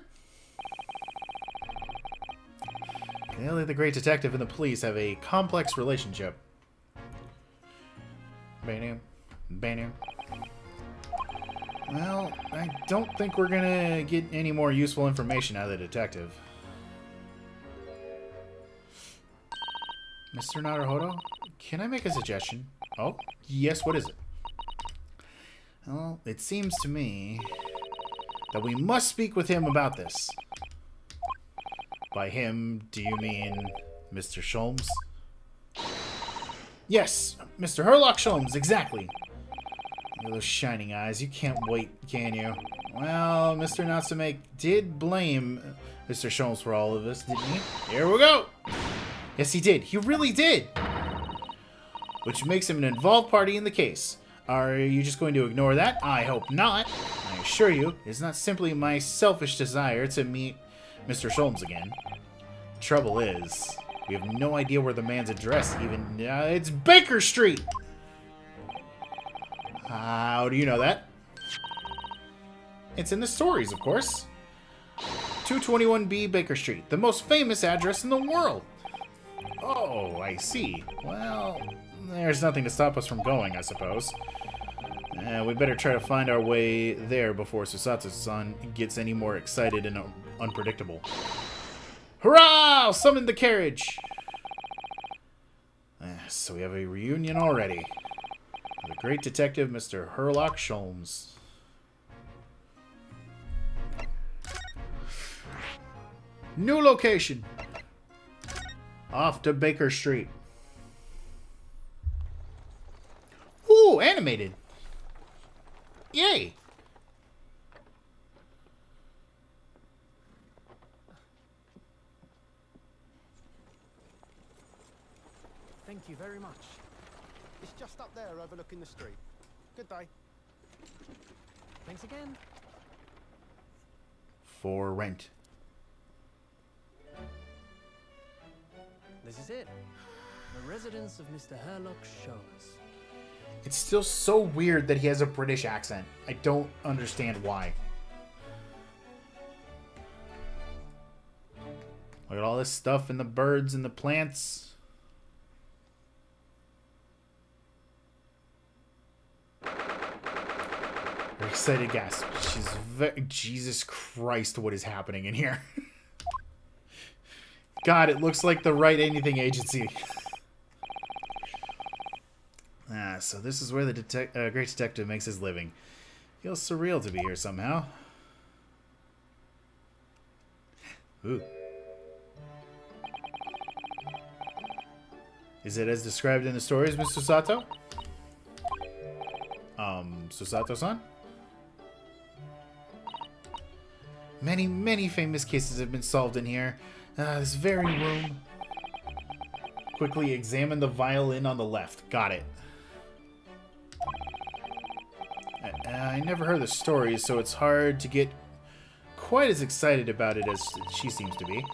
Clearly, the great detective and the police have a complex relationship. Bam. Bam. Well, I don't think we're gonna get any more useful information out of the detective. Mr. Naruhodo, can I make a suggestion? Oh, yes, what is it? Well, it seems to me that we must speak with him about this. By him, do you mean Mr. Sholmes? Yes, Mr. Sherlock Sholmes, exactly. Look at those shining eyes. You can't wait, can you? Well, Mr. Natsume did blame Mr. Sholmes for all of this, didn't he? Here we go! Yes, he did. He really did! Which makes him an involved party in the case. Are you just going to ignore that? I hope not. I assure you, it is not simply my selfish desire to meet Mr. Sholmes again. The trouble is, we have no idea where the man's address even... it's Baker Street! How do you know that? It's in the stories, of course. 221B Baker Street, the most famous address in the world. Oh, I see. Well, there's nothing to stop us from going, I suppose. We better try to find our way there before Susato-san gets any more excited and unpredictable. Hurrah! Summon the carriage! So we have a reunion already. The great detective, Mr. Sherlock Sholmes. New location! Off to Baker Street. Ooh, animated! Yay! Thank you very much. It's just up there overlooking the street. Good day. Thanks again. For rent. This is it. The residence of Mr. Sherlock Sholmes. It's still so weird that he has a British accent. I don't understand why. Look at all this stuff and the birds and the plants. Very excited gasp. Jesus Christ, what is happening in here? God, it looks like the Right Anything Agency. So this is where the great detective makes his living. Feels surreal to be here somehow. Ooh. Is it as described in the stories, Miss Susato? Susato-san? Many, many famous cases have been solved in here. This very room. Quickly examine the violin on the left. Got it. I never heard the stories, so it's hard to get quite as excited about it as she seems to be.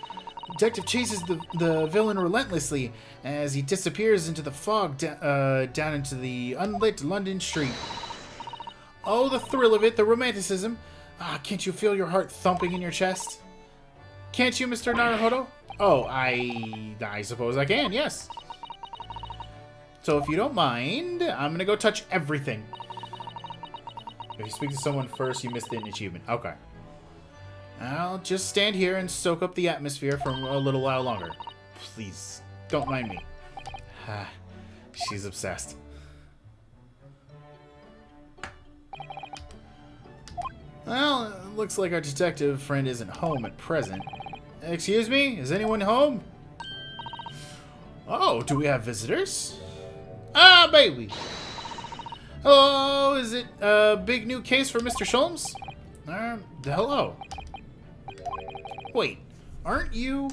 The detective chases the villain relentlessly as he disappears into the fog down into the unlit London street. Oh, the thrill of it, the romanticism. Can't you feel your heart thumping in your chest? Can't you, Mr. Naruhodo? Oh, I suppose I can, yes. So if you don't mind, I'm gonna go touch everything. If you speak to someone first, you missed an achievement. Okay. I'll just stand here and soak up the atmosphere for a little while longer. Please, don't mind me. She's obsessed. Well, it looks like our detective friend isn't home at present. Excuse me? Is anyone home? Oh, do we have visitors? Ah, baby! Hello, is it a big new case for Mr. Sholmes? Hello. Wait, aren't you...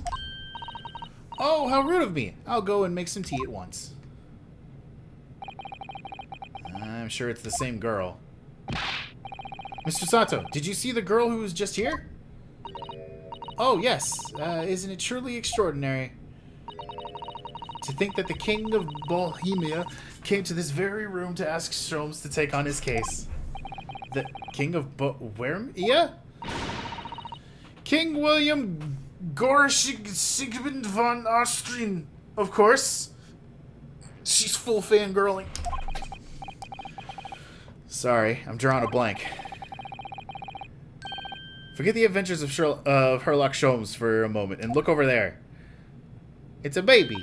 Oh, how rude of me. I'll go and make some tea at once. I'm sure it's the same girl. Mr. Sato, did you see the girl who was just here? Oh, yes. Isn't it truly extraordinary? To think that the King of Bohemia came to this very room to ask Sholmes to take on his case. The King of Bohemia? King William Sigmund von Austrian, of course. She's full fangirling. Sorry, I'm drawing a blank. Forget the adventures of Sherlock Sholmes for a moment and look over there. It's a baby.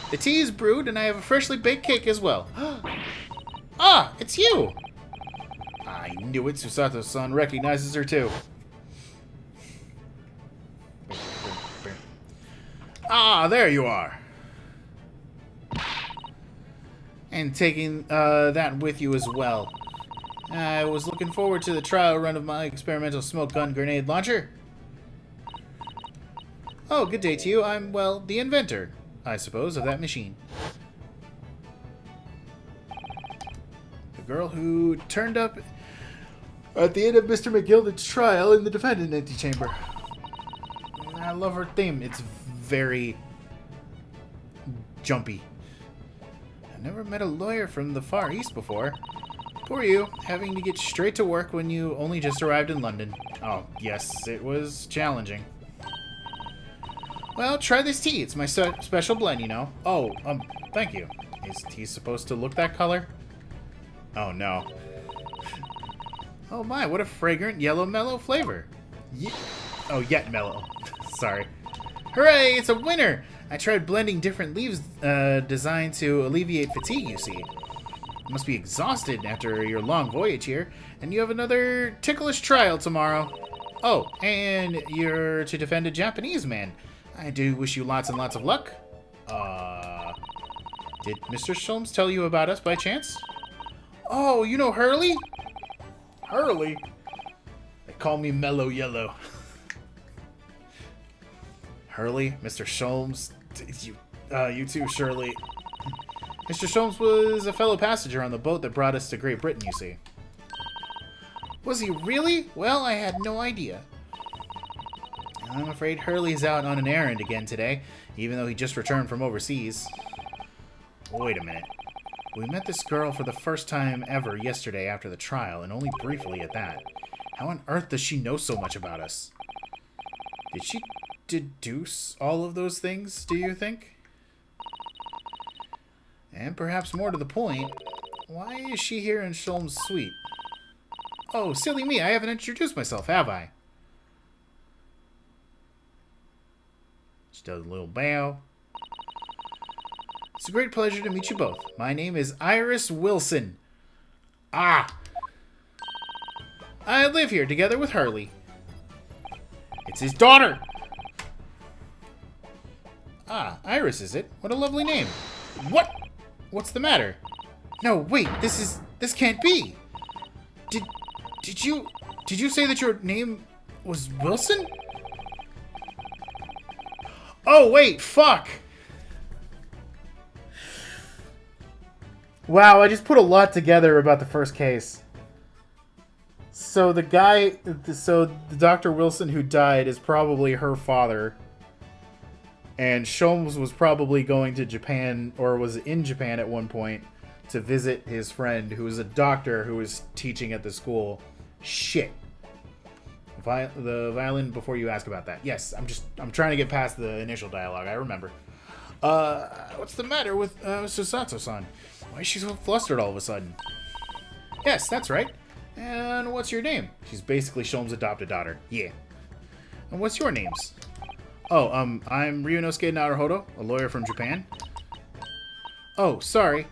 The tea is brewed and I have a freshly baked cake as well. Ah, it's you! I knew it. Susato-san recognizes her too. Ah, there you are. And taking that with you as well. I was looking forward to the trial run of my experimental smoke gun grenade launcher. Oh, good day to you. I'm, well, the inventor, I suppose, of that machine. The girl who turned up at the end of Mr. McGilden's trial in the defendant antechamber. I love her theme. It's very jumpy. I've never met a lawyer from the Far East before. Poor you, having to get straight to work when you only just arrived in London. Oh, yes, it was challenging. Well, try this tea. It's my special blend, you know. Oh, thank you. Is tea supposed to look that color? Oh, no. Oh my, what a fragrant yellow mellow flavor. Oh, yet mellow. Sorry. Hooray, it's a winner! I tried blending different leaves designed to alleviate fatigue, you see. You must be exhausted after your long voyage here, and you have another ticklish trial tomorrow. Oh, and you're to defend a Japanese man. I do wish you lots and lots of luck. Did Mr. Sholmes tell you about us by chance? Oh, you know Hurley? Hurley? They call me Mellow Yellow. Hurley, Mr. Sholmes, you too, Shirley. Mr. Sholmes was a fellow passenger on the boat that brought us to Great Britain, you see. Was he really? Well, I had no idea. I'm afraid Hurley's out on an errand again today, even though he just returned from overseas. Wait a minute. We met this girl for the first time ever yesterday after the trial, and only briefly at that. How on earth does she know so much about us? Did she deduce all of those things, do you think? And perhaps more to the point, why is she here in Sholmes' suite? Oh, silly me, I haven't introduced myself, have I? She does a little bow. It's a great pleasure to meet you both. My name is Iris Wilson. Ah! I live here together with Hurley. It's his daughter! Ah, Iris, is it? What a lovely name. What? What's the matter? No, wait, this can't be. Did you say that your name was Wilson? Oh, wait, fuck! Wow, I just put a lot together about the first case. So the Dr. Wilson who died is probably her father. And Sholmes was probably going to Japan, or was in Japan at one point, to visit his friend who was a doctor who was teaching at the school. Shit. The violin before you ask about that. Yes, I'm trying to get past the initial dialogue, I remember. What's the matter with Susato-san? Why is she so flustered all of a sudden? Yes, that's right. And what's your name? She's basically Sholmes' adopted daughter. Yeah. And what's your names? Oh, I'm Ryunosuke Naruhodo, a lawyer from Japan. Oh, sorry.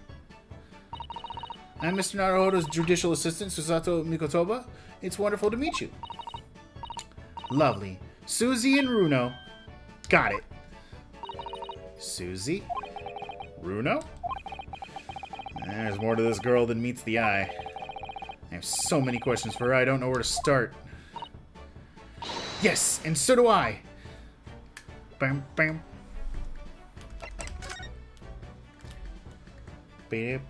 I'm Mr. Naruhodo's judicial assistant, Susato Mikotoba, It's wonderful to meet you. Lovely. Susie and Runo. Got it. Susie? Runo? There's more to this girl than meets the eye. I have so many questions for her, I don't know where to start. Yes, and so do I. Bam, bam. I've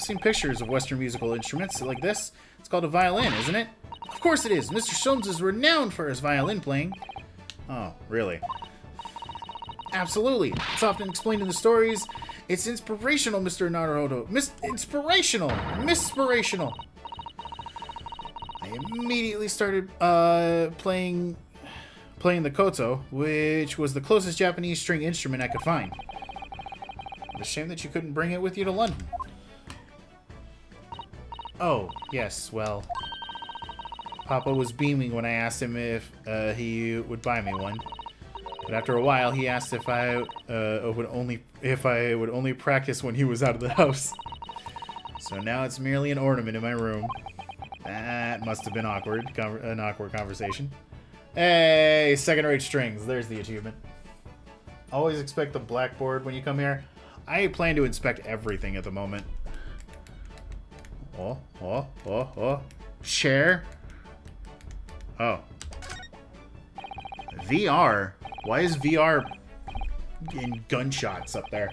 seen pictures of Western musical instruments like this. It's called a violin, isn't it? Of course it is. Mr. Sholmes is renowned for his violin playing. Oh, really? Absolutely. It's often explained in the stories. It's inspirational, Mr. Naruhodo. Inspirational! Mispirational! I immediately started playing the koto, which was the closest Japanese string instrument I could find. It's a shame that you couldn't bring it with you to London. Oh, yes, well... Papa was beaming when I asked him if he would buy me one. But after a while, he asked if I would only practice when he was out of the house. So now it's merely an ornament in my room. That must have been awkward. An awkward conversation. Hey, second-rate strings. There's the achievement. Always expect the blackboard when you come here. I plan to inspect everything at the moment. Oh. Share. Oh. VR? Why is VR in gunshots up there?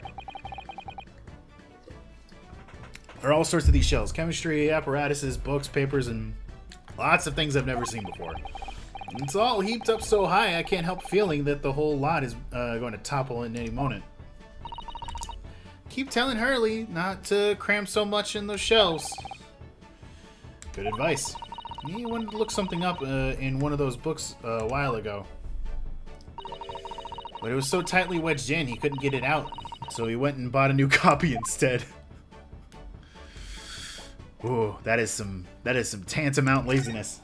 There are all sorts of these shells. Chemistry, apparatuses, books, papers, and lots of things I've never seen before. It's all heaped up so high, I can't help feeling that the whole lot is going to topple in any moment. Keep telling Hurley not to cram so much in those shelves. Good advice. He wanted to look something up in one of those books a while ago. But it was so tightly wedged in, he couldn't get it out. So he went and bought a new copy instead. Ooh, that is some tantamount laziness.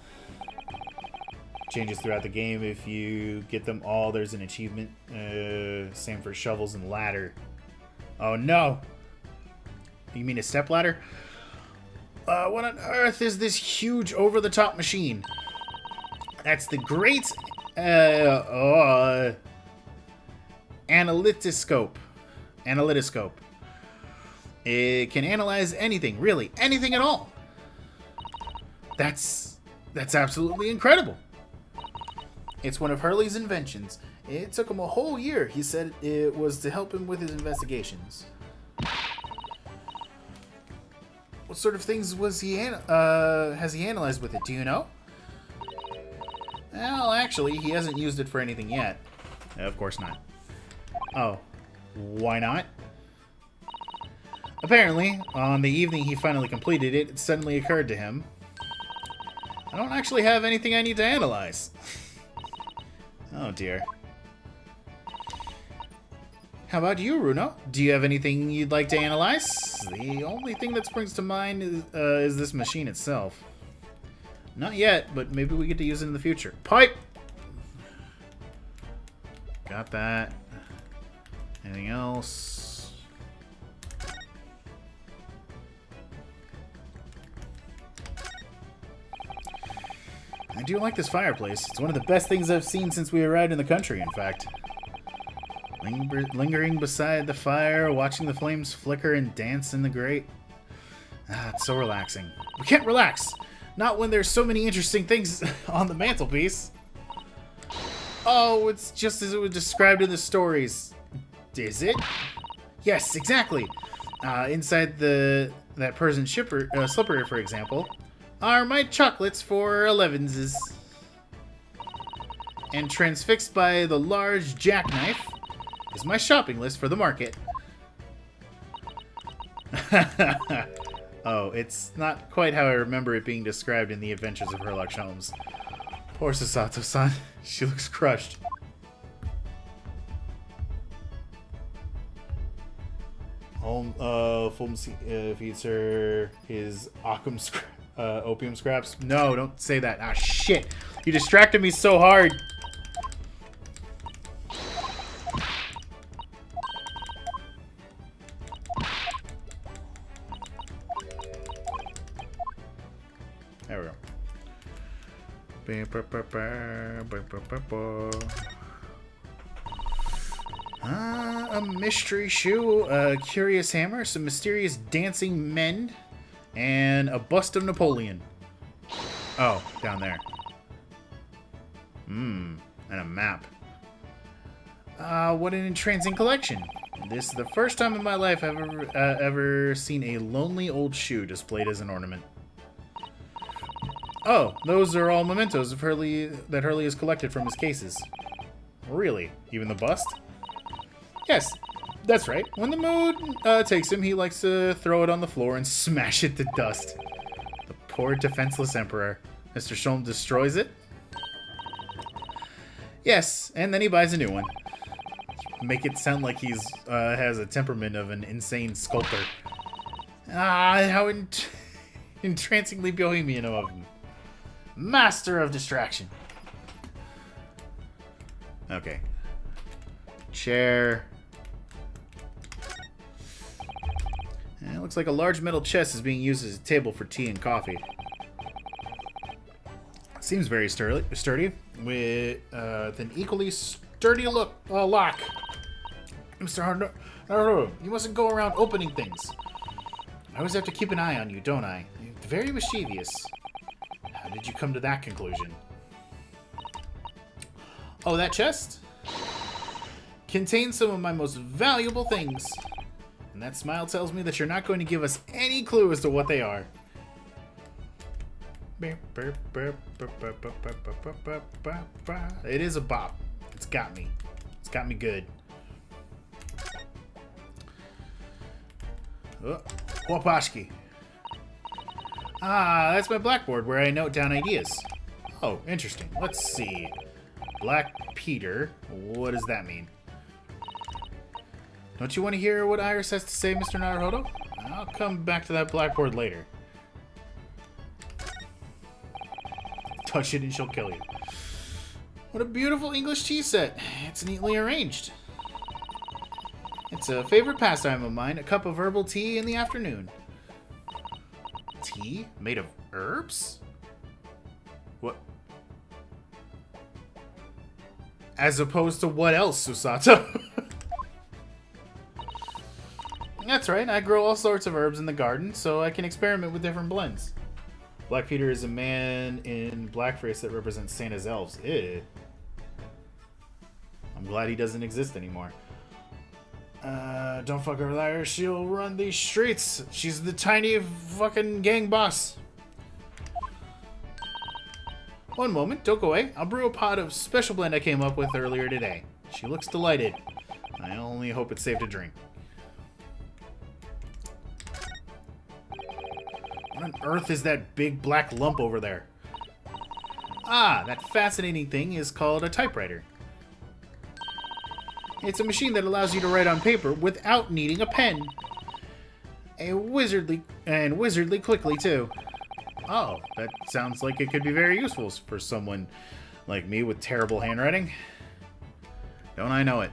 Changes throughout the game. If you get them all, there's an achievement. Same for shovels and ladder. Oh no! You mean a step ladder? What on earth is this huge over-the-top machine? That's the great analytoscope. It can analyze anything, really, anything at all. That's absolutely incredible. It's one of Hurley's inventions. It took him a whole year. He said it was to help him with his investigations. What sort of things has he analyzed with it? Do you know? Well, actually, he hasn't used it for anything yet. Of course not. Oh, why not? Apparently, on the evening he finally completed it, it suddenly occurred to him, I don't actually have anything I need to analyze. Oh dear. How about you, Runo? Do you have anything you'd like to analyze? The only thing that springs to mind is this machine itself. Not yet, but maybe we get to use it in the future. Pipe! Got that. Anything else? I do like this fireplace. It's one of the best things I've seen since we arrived in the country, in fact. Lingering beside the fire, watching the flames flicker and dance in the grate. Ah, it's so relaxing. We can't relax! Not when there's so many interesting things on the mantelpiece. Oh, it's just as it was described in the stories. Is it? Yes, exactly. Inside that Persian slipper, for example, are my chocolates for 11s. And transfixed by the large jackknife is my shopping list for the market. Oh, it's not quite how I remember it being described in The Adventures of Sherlock Holmes. Poor Susato-san. She looks crushed. Holmes feeds her his opium scraps. No, don't say that. Ah, shit. You distracted me so hard. A mystery shoe, a curious hammer, some mysterious dancing men, and a bust of Napoleon. Oh, down there. And a map. What an entrancing collection. This is the first time in my life I've ever seen a lonely old shoe displayed as an ornament. Oh, those are all mementos of Hurley that Hurley has collected from his cases. Really? Even the bust? Yes, that's right. When the mood takes him, he likes to throw it on the floor and smash it to dust. The poor defenseless emperor. Mr. Sholm destroys it? Yes, and then he buys a new one. Make it sound like he's has a temperament of an insane sculptor. How entrancingly bohemian of him. Master of distraction. Okay. Chair. And it looks like a large metal chest is being used as a table for tea and coffee. Seems very sturdy with an equally sturdy lock. Mr. Haru, you mustn't go around opening things. I always have to keep an eye on you, don't I? You're very mischievous. How did you come to that conclusion? Oh, that chest? Contains some of my most valuable things. And that smile tells me that you're not going to give us any clue as to what they are. It is a bop. It's got me. It's got me good. Oh, Wapashki. That's my blackboard where I note down ideas. Oh, interesting. Let's see. Black Peter. What does that mean? Don't you want to hear what Iris has to say, Mr. Naruhodo? I'll come back to that blackboard later. Touch it and she'll kill you. What a beautiful English tea set. It's neatly arranged. It's a favorite pastime of mine, a cup of herbal tea in the afternoon. Tea? Made of herbs? What? As opposed to what else, Susato? That's right, I grow all sorts of herbs in the garden, so I can experiment with different blends. Black Peter is a man in blackface that represents Santa's elves. Ew. I'm glad he doesn't exist anymore. Don't fuck her with Iris, she'll run these streets. She's the tiny fucking gang boss. One moment, don't go away. I'll brew a pot of special blend I came up with earlier today. She looks delighted. I only hope it's safe to drink. What on earth is that big black lump over there? That fascinating thing is called a typewriter. It's a machine that allows you to write on paper without needing a pen. Wizardly quickly, too. Oh, that sounds like it could be very useful for someone like me with terrible handwriting. Don't I know it?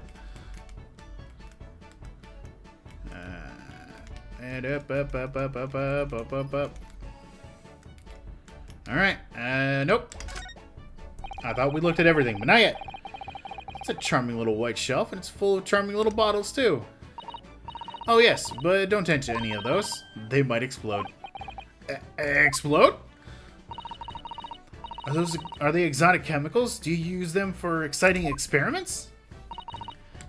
And up. Alright, nope. I thought we looked at everything, but not yet. It's a charming little white shelf, and it's full of charming little bottles, too. Oh, yes, but don't touch any of those. They might explode. Explode? Are they exotic chemicals? Do you use them for exciting experiments?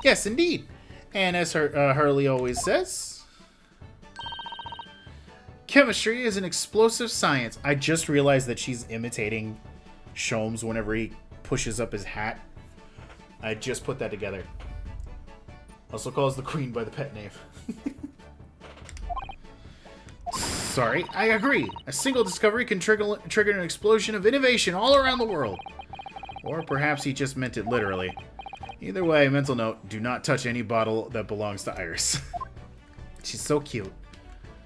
Yes, indeed. And as Hurley always says, chemistry is an explosive science. I just realized that she's imitating Sholmes whenever he pushes up his hat. I just put that together. Also calls the queen by the pet name. Sorry, I agree. A single discovery can trigger an explosion of innovation all around the world. Or perhaps he just meant it literally. Either way, mental note, do not touch any bottle that belongs to Iris. She's so cute.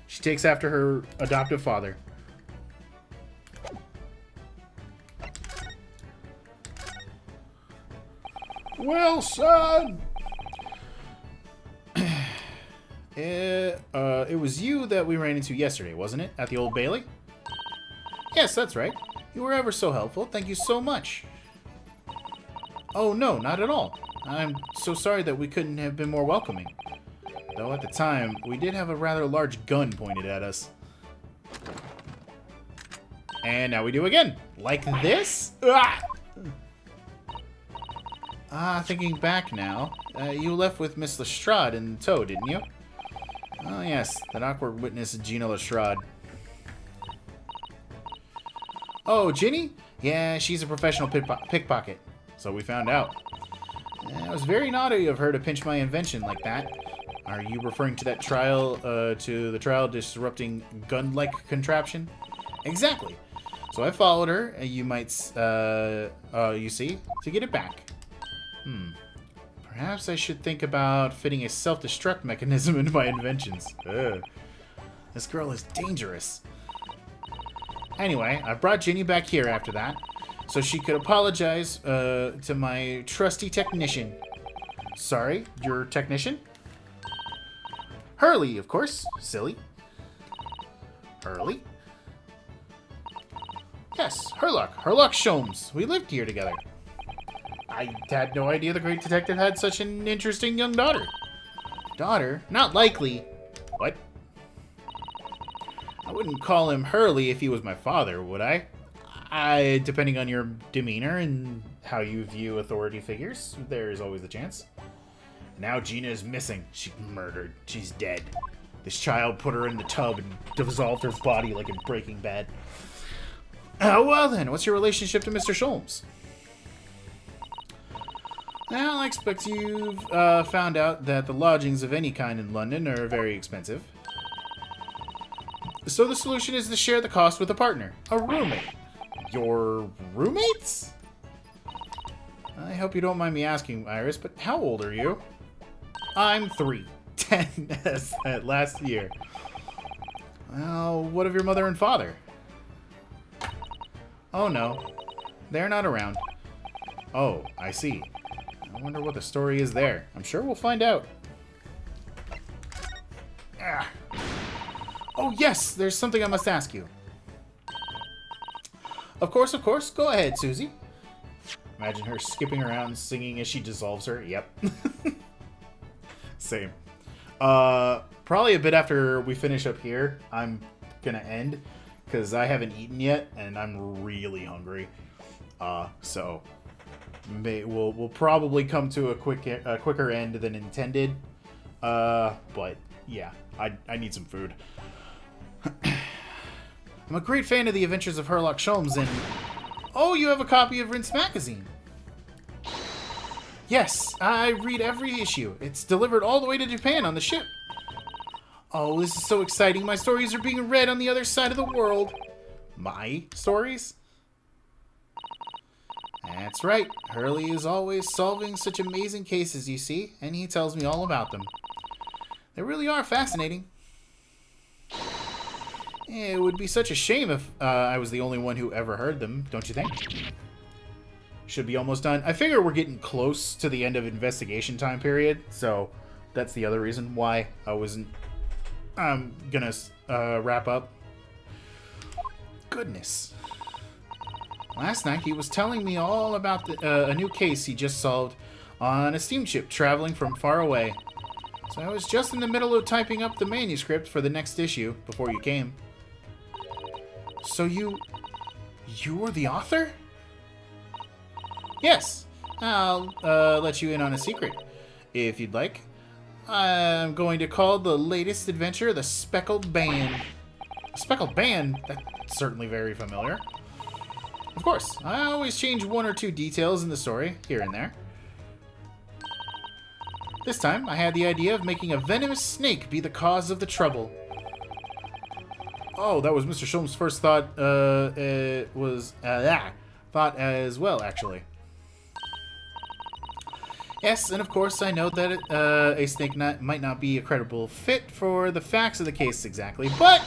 She takes after her adoptive father. Well, son! It was you that we ran into yesterday, wasn't it? At the Old Bailey? Yes, that's right. You were ever so helpful. Thank you so much. Oh, no, not at all. I'm so sorry that we couldn't have been more welcoming. Though at the time, we did have a rather large gun pointed at us. And now we do again. Like this? Thinking back now, you left with Miss Lestrade in tow, didn't you? Oh, yes, that awkward witness, Gina Lestrade. Oh, Ginny? Yeah, she's a professional pickpocket. So we found out. It was very naughty of her to pinch my invention like that. Are you referring to that trial, to the trial disrupting gun-like contraption? Exactly. So I followed her, you might, you see, to get it back. Perhaps I should think about fitting a self-destruct mechanism into my inventions. Ugh. This girl is dangerous. Anyway, I brought Ginny back here after that, so she could apologize to my trusty technician. Sorry, your technician? Hurley, of course. Silly. Hurley? Yes, Herlock. Herlock Sholmes. We lived here together. I had no idea the great detective had such an interesting young daughter. Daughter? Not likely. What? I wouldn't call him Hurley if he was my father, would I? Depending on your demeanor and how you view authority figures, there is always a chance. Now Gina is missing. She's murdered. She's dead. This child put her in the tub and dissolved her body like in Breaking Bad. Well then, what's your relationship to Mr. Sholmes? Well, I expect you've found out that the lodgings of any kind in London are very expensive. So the solution is to share the cost with a partner, a roommate. Your roommates? I hope you don't mind me asking, Iris, but how old are you? I'm 3. 10 as last year. Well, what of your mother and father? Oh no, they're not around. Oh, I see. I wonder what the story is there. I'm sure we'll find out. Ah. Oh yes, there's something I must ask you. Of course, of course. Go ahead, Susie. Imagine her skipping around singing as she dissolves her. Yep. Same. Probably a bit after we finish up here, I'm gonna end, because I haven't eaten yet, and I'm really hungry. So we'll probably come to a quicker end than intended. But yeah, I need some food. I'm a great fan of the Adventures of Herlock Sholmes, and oh, you have a copy of Rinse magazine. Yes, I read every issue. It's delivered all the way to Japan on the ship. Oh, this is so exciting. My stories are being read on the other side of the world. My stories? That's right. Hurley is always solving such amazing cases, you see, and he tells me all about them. They really are fascinating. It would be such a shame if I was the only one who ever heard them, don't you think? Should be almost done. I figure we're getting close to the end of investigation time period, so that's the other reason why I wasn't gonna wrap up. Goodness. Last night he was telling me all about a new case he just solved on a steamship traveling from far away. So I was just in the middle of typing up the manuscript for the next issue before you came. So you were the author? Yes. I'll let you in on a secret, if you'd like. I'm going to call the latest adventure the Speckled Band. Speckled Band? That's certainly very familiar. Of course, I always change one or two details in the story, here and there. This time, I had the idea of making a venomous snake be the cause of the trouble. Oh, that was Mr. Sholmes' first thought, thought as well, actually. Yes, and of course I know that a snake might not be a credible fit for the facts of the case exactly, but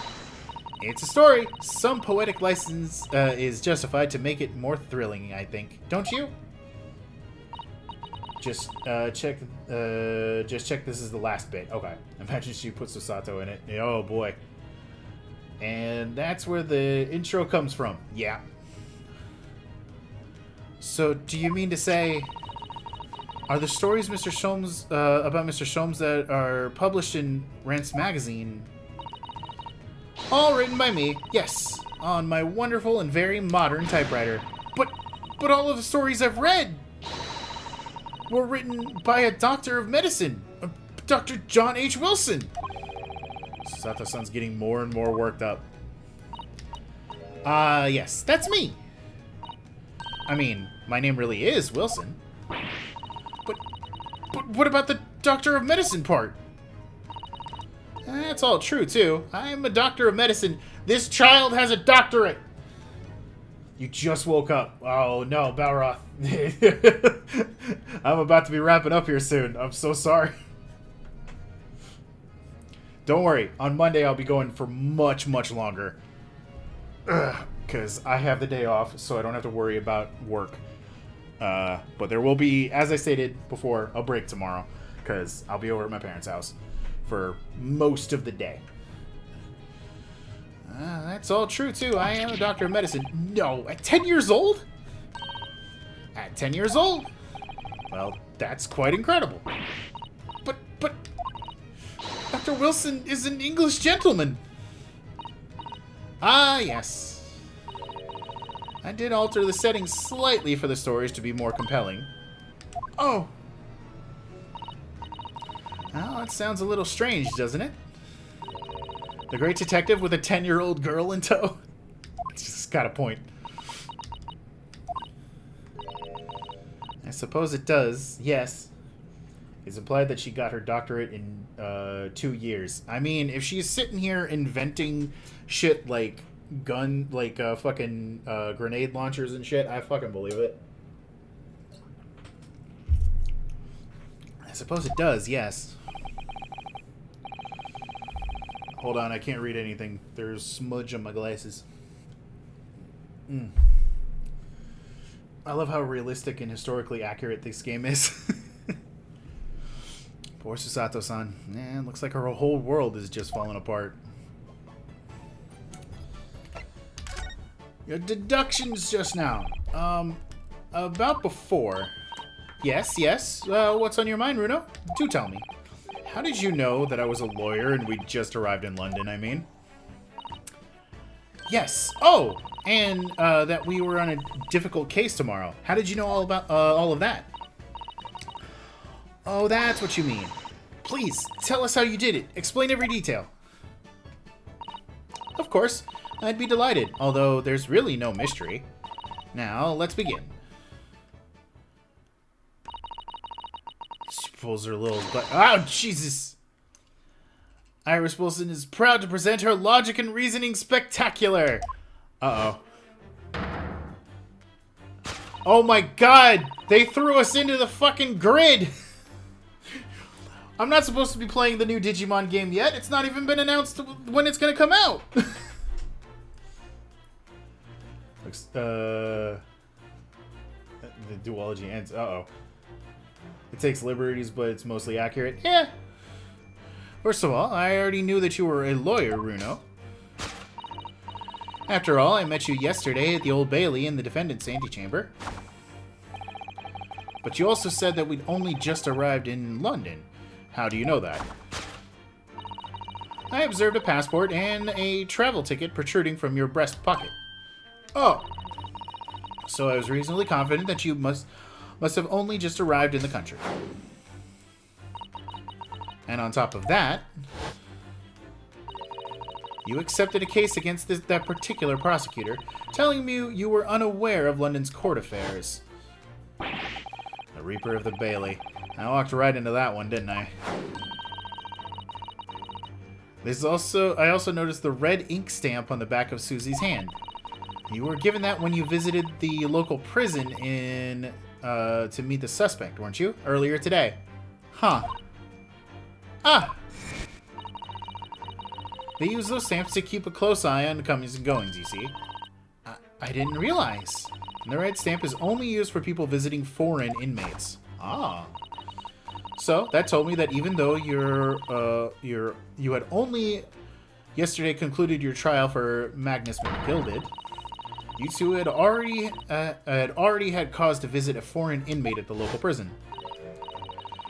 it's a story. Some poetic license is justified to make it more thrilling, I think. Don't you? Just check this is the last bit. Okay. Imagine she puts Susato in it. Oh boy. And that's where the intro comes from. Yeah. So, do you mean to say... Are the stories Mr. Sholmes, about Mr. Sholmes that are published in Rance magazine all written by me? Yes, on my wonderful and very modern typewriter. But all of the stories I've read were written by a doctor of medicine, Dr. John H. Wilson. Sato-san's getting more and more worked up. Yes, that's me. I mean, my name really is Wilson. But what about the doctor of medicine part? That's all true, too. I'm a doctor of medicine. This child has a doctorate. You just woke up. Oh, no, Balroth. I'm about to be wrapping up here soon. I'm so sorry. Don't worry. On Monday, I'll be going for much, much longer. Because I have the day off, so I don't have to worry about work. But there will be, as I stated before, a break tomorrow. Because I'll be over at my parents' house for most of the day. That's all true, too. I am a doctor of medicine. No, at 10 years old? At 10 years old? Well, that's quite incredible. But... Dr. Wilson is an English gentleman. Ah, yes. I did alter the settings slightly for the stories to be more compelling. Oh. Well, it sounds a little strange, doesn't it? The great detective with a 10-year-old girl in tow? It's just got a point. I suppose it does, yes. It's implied that she got her doctorate in 2 years. I mean, if she's sitting here inventing shit like fucking grenade launchers and shit, I fucking believe it. I suppose it does, yes. Hold on, I can't read anything. There's smudge on my glasses. I love how realistic and historically accurate this game is. Poor Susato-san. Man, looks like her whole world is just falling apart. Your deductions just now. About before. Yes. What's on your mind, Runo? Do tell me. How did you know that I was a lawyer and we just arrived in London, I mean? Yes. Oh, and that we were on a difficult case tomorrow. How did you know all about all of that? Oh, that's what you mean. Please, tell us how you did it. Explain every detail. Of course. I'd be delighted, although there's really no mystery. Now, let's begin. She pulls her little butt. Oh, Jesus! Iris Wilson is proud to present her logic and reasoning spectacular. Uh-oh. Oh my god! They threw us into the fucking grid! I'm not supposed to be playing the new Digimon game yet. It's not even been announced when it's gonna come out. The duology ends. Uh-oh. It takes liberties, but it's mostly accurate. Yeah. First of all, I already knew that you were a lawyer, Runo. After all, I met you yesterday at the Old Bailey in the defendant's antechamber. But you also said that we'd only just arrived in London. How do you know that? I observed a passport and a travel ticket protruding from your breast pocket. Oh. So I was reasonably confident that you must have only just arrived in the country. And on top of that, you accepted a case against that particular prosecutor, telling me you were unaware of London's court affairs. The Reaper of the Bailey. I walked right into that one, didn't I? I also noticed the red ink stamp on the back of Susie's hand. You were given that when you visited the local prison to meet the suspect, weren't you? Earlier today. Huh. Ah! They use those stamps to keep a close eye on the comings and goings, you see. I didn't realize. The red stamp is only used for people visiting foreign inmates. Ah. So, that told me that even though you had only yesterday concluded your trial for Magnus McGilded, You two had already had cause to visit a foreign inmate at the local prison.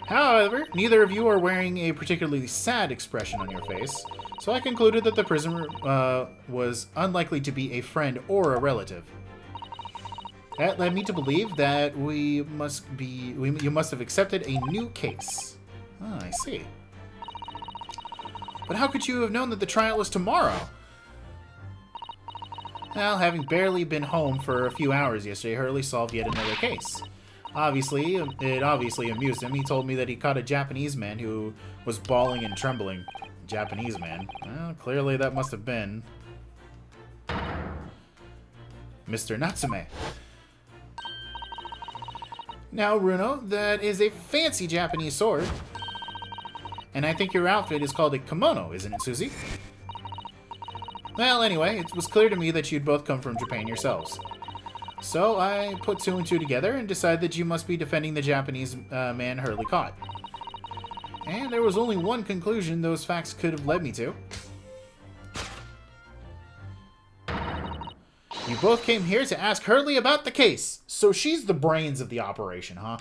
However, neither of you are wearing a particularly sad expression on your face, so I concluded that the prisoner was unlikely to be a friend or a relative. That led me to believe that you must have accepted a new case. Ah, I see. But how could you have known that the trial is tomorrow? Well, having barely been home for a few hours yesterday, Hurley solved yet another case. It obviously amused him. He told me that he caught a Japanese man who was bawling and trembling. Japanese man? Well, clearly that must have been Mr. Natsume. Now, Runo, that is a fancy Japanese sword. And I think your outfit is called a kimono, isn't it, Susie? Well, anyway, it was clear to me that you'd both come from Japan yourselves. So I put two and two together and decided that you must be defending the Japanese man Hurley caught. And there was only one conclusion those facts could have led me to. You both came here to ask Hurley about the case. So she's the brains of the operation, huh?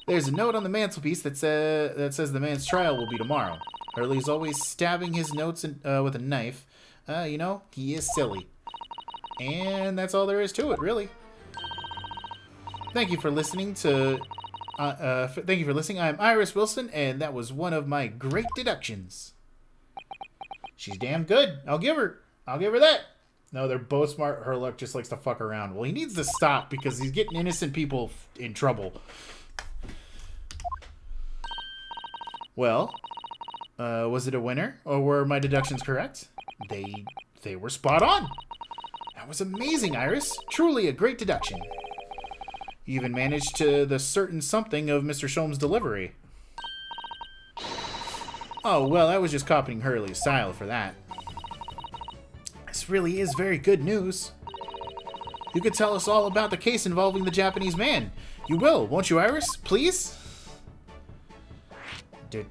There's a note on the mantelpiece that says the man's trial will be tomorrow. Hurley's always stabbing his notes with a knife. You know, he is silly. And that's all there is to it, really. Thank you for listening thank you for listening. I'm Iris Wilson, and that was one of my great deductions. She's damn good. I'll give her that. No, they're both smart. Herlock just likes to fuck around. Well, he needs to stop because he's getting innocent people in trouble. Well, was it a winner, or were my deductions correct? They were spot on. That was amazing, Iris. Truly a great deduction. You even managed to the certain something of Mr. Sholmes' delivery. Oh, well, I was just copying Hurley's style for that. This really is very good news. You could tell us all about the case involving the Japanese man. You will, won't you, Iris? Please? So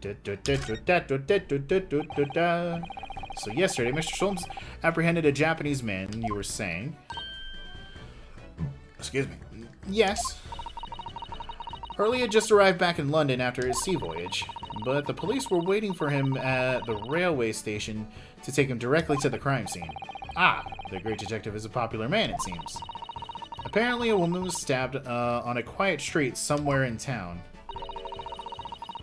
yesterday, Mr. Sholmes apprehended a Japanese man, you were saying. Excuse me. Yes. Hurley had just arrived back in London after his sea voyage, but the police were waiting for him at the railway station to take him directly to the crime scene. Ah, the great detective is a popular man, it seems. Apparently, a woman was stabbed on a quiet street somewhere in town.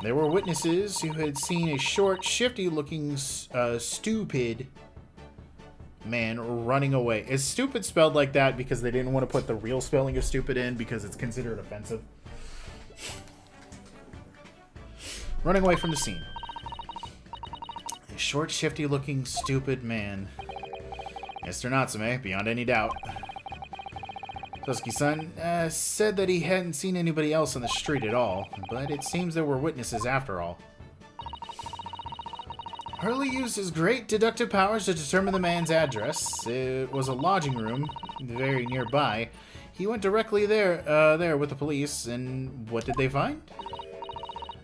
There were witnesses who had seen a short, shifty-looking, stupid man running away. Is stupid spelled like that because they didn't want to put the real spelling of stupid in because it's considered offensive? Running away from the scene. A short, shifty-looking, stupid man. Mr. Natsume, beyond any doubt. Tosuke-san said that he hadn't seen anybody else on the street at all, but it seems there were witnesses after all. Hurley used his great deductive powers to determine the man's address. It was a lodging room very nearby. He went directly there with the police, and what did they find?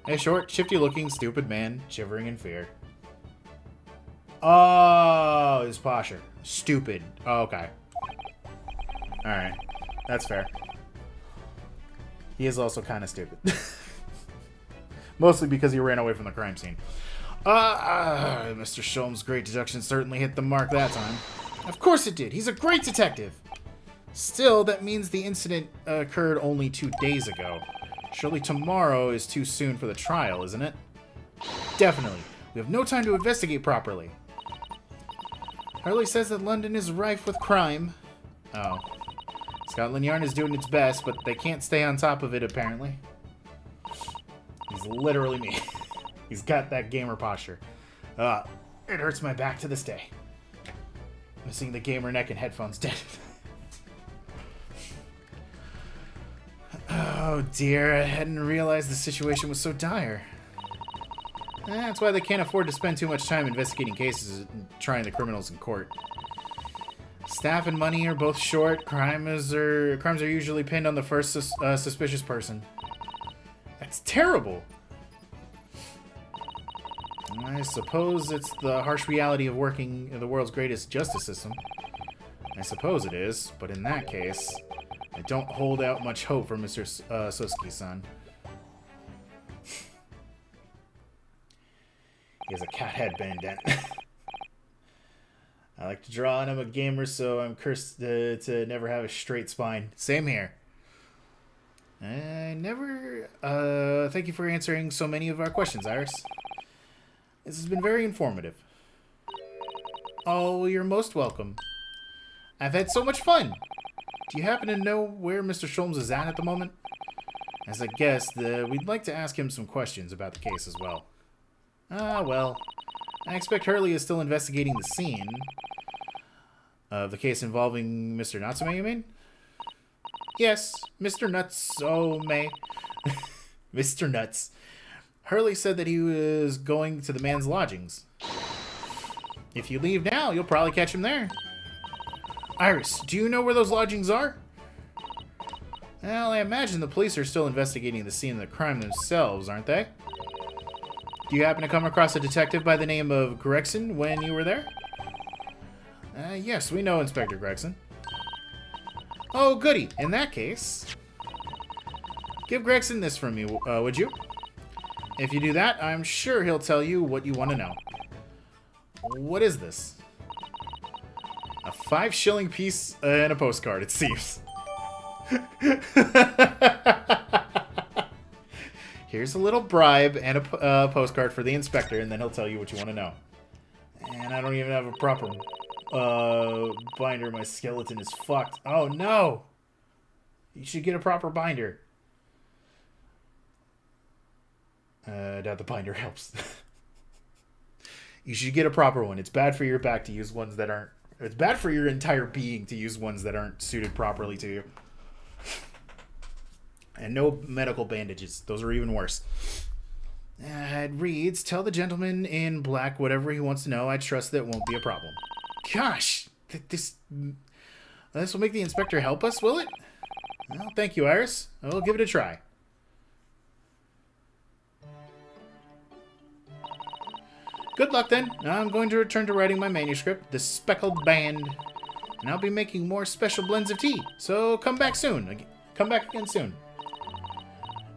A short, shifty-looking, stupid man shivering in fear. Oh, his posture. Stupid. Oh, okay. Alright. That's fair. He is also kind of stupid. Mostly because he ran away from the crime scene. Mr. Sholmes' great deduction certainly hit the mark that time. Of course it did. He's a great detective. Still, that means the incident occurred only 2 days ago. Surely tomorrow is too soon for the trial, isn't it? Definitely. We have no time to investigate properly. Hurley says that London is rife with crime. Oh. Scotland Yard is doing its best, but they can't stay on top of it, apparently. He's literally me. He's got that gamer posture. It hurts my back to this day. Missing the gamer neck and headphones dead. Oh dear, I hadn't realized the situation was so dire. That's why they can't afford to spend too much time investigating cases and trying the criminals in court. Staff and money are both short. Crimes are usually pinned on the first suspicious person. That's terrible. I suppose it's the harsh reality of working in the world's greatest justice system. I suppose it is, but in that case, I don't hold out much hope for Mr. Suski-san. He has a cat head bandit. I like to draw, and I'm a gamer, so I'm cursed to never have a straight spine. Same here. I never... thank you for answering so many of our questions, Iris. This has been very informative. Oh, you're most welcome. I've had so much fun. Do you happen to know where Mr. Sholmes is at the moment? As a guest, we'd like to ask him some questions about the case as well. Well, I expect Hurley is still investigating the scene of the case involving Mr. Natsume, you mean? Yes, Mr. Natsume. Mr. Nuts. Hurley said that he was going to the man's lodgings. If you leave now, you'll probably catch him there. Iris, do you know where those lodgings are? Well, I imagine the police are still investigating the scene of the crime themselves, aren't they? Do you happen to come across a detective by the name of Gregson when you were there? Yes, we know Inspector Gregson. Oh, goody. In that case, give Gregson this from me, would you? If you do that, I'm sure he'll tell you what you want to know. What is this? A 5-shilling piece and a postcard, it seems. Here's a little bribe and a postcard for the inspector, and then he'll tell you what you want to know. And I don't even have a proper binder. My skeleton is fucked. Oh, no! You should get a proper binder. Doubt the binder helps. You should get a proper one. It's bad for your back to use ones that aren't... It's bad for your entire being to use ones that aren't suited properly to you. And no medical bandages. Those are even worse. It reads, tell the gentleman in black whatever he wants to know. I trust that won't be a problem. Gosh! This will make the inspector help us, will it? Well, thank you, Iris. I'll give it a try. Good luck, then. I'm going to return to writing my manuscript, The Speckled Band. And I'll be making more special blends of tea. So come back soon. Come back again soon.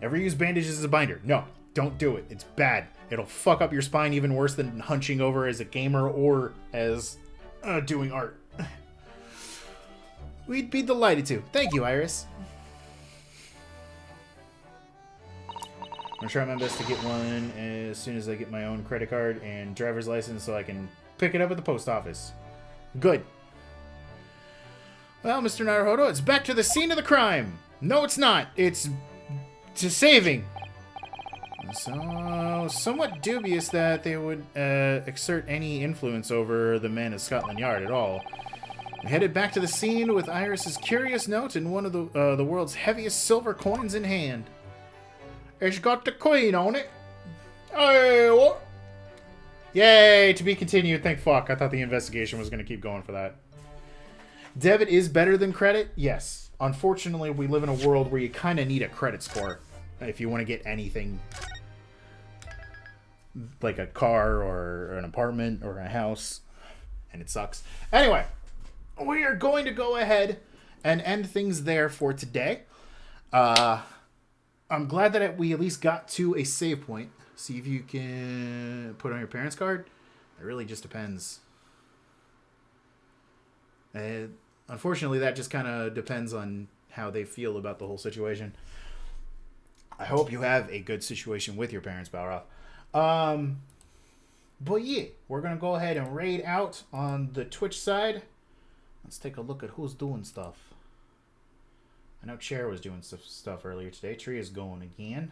Ever use bandages as a binder? No, don't do it. It's bad. It'll fuck up your spine even worse than hunching over as a gamer or as doing art. We'd be delighted to. Thank you, Iris. I'm going to try my best to get one as soon as I get my own credit card and driver's license so I can pick it up at the post office. Good. Well, Mr. Naruhodo, it's back to the scene of the crime. No, it's not. It's to saving. So, somewhat dubious that they would exert any influence over the men at Scotland Yard at all. We headed back to the scene with Iris's curious note and one of the world's heaviest silver coins in hand. It's got the queen on it. Hey, what? Yay, to be continued. Thank fuck. I thought the investigation was going to keep going for that. Debit is better than credit? Yes. Unfortunately, we live in a world where you kind of need a credit score if you want to get anything. Like a car or an apartment or a house. And it sucks. Anyway, we are going to go ahead and end things there for today. I'm glad that we at least got to a save point. See if you can put on your parents' card. It really just depends. Unfortunately, that just kind of depends on how they feel about the whole situation. I hope you have a good situation with your parents, Balroth. But yeah, we're going to go ahead and raid out on the Twitch side. Let's take a look at who's doing stuff. I know Chair was doing stuff earlier today. Tree is going again.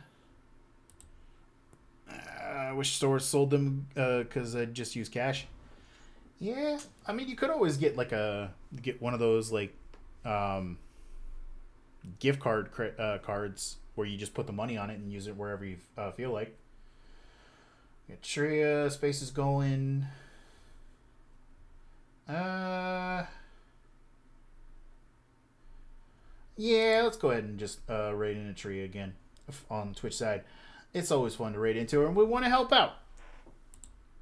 I wish stores sold them because I just use cash. Yeah, I mean, you could always get like get one of those like gift card cards where you just put the money on it and use it wherever you feel like. Get Tria, space is going. Yeah, let's go ahead and just raid in a tree again on the Twitch side. It's always fun to raid into her, and we want to help out.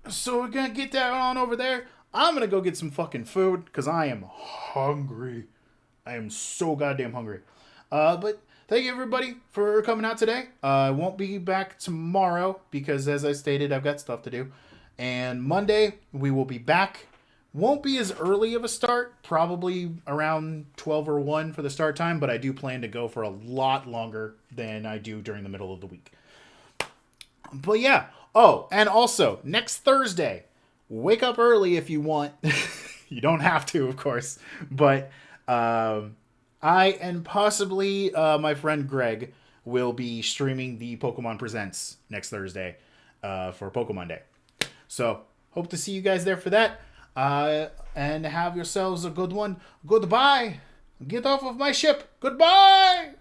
So we're going to get that on over there. I'm going to go get some fucking food because I am hungry. I am so goddamn hungry. But thank you, everybody, for coming out today. I won't be back tomorrow because, as I stated, I've got stuff to do. And Monday, we will be back. Won't be as early of a start, probably around 12 or 1 for the start time, but I do plan to go for a lot longer than I do during the middle of the week. But yeah. Oh, and also, next Thursday, wake up early if you want. You don't have to, of course. But I and possibly my friend Greg will be streaming the Pokemon Presents next Thursday for Pokemon Day. So, hope to see you guys there for that. And have yourselves a good one. Goodbye. Get off of my ship. Goodbye.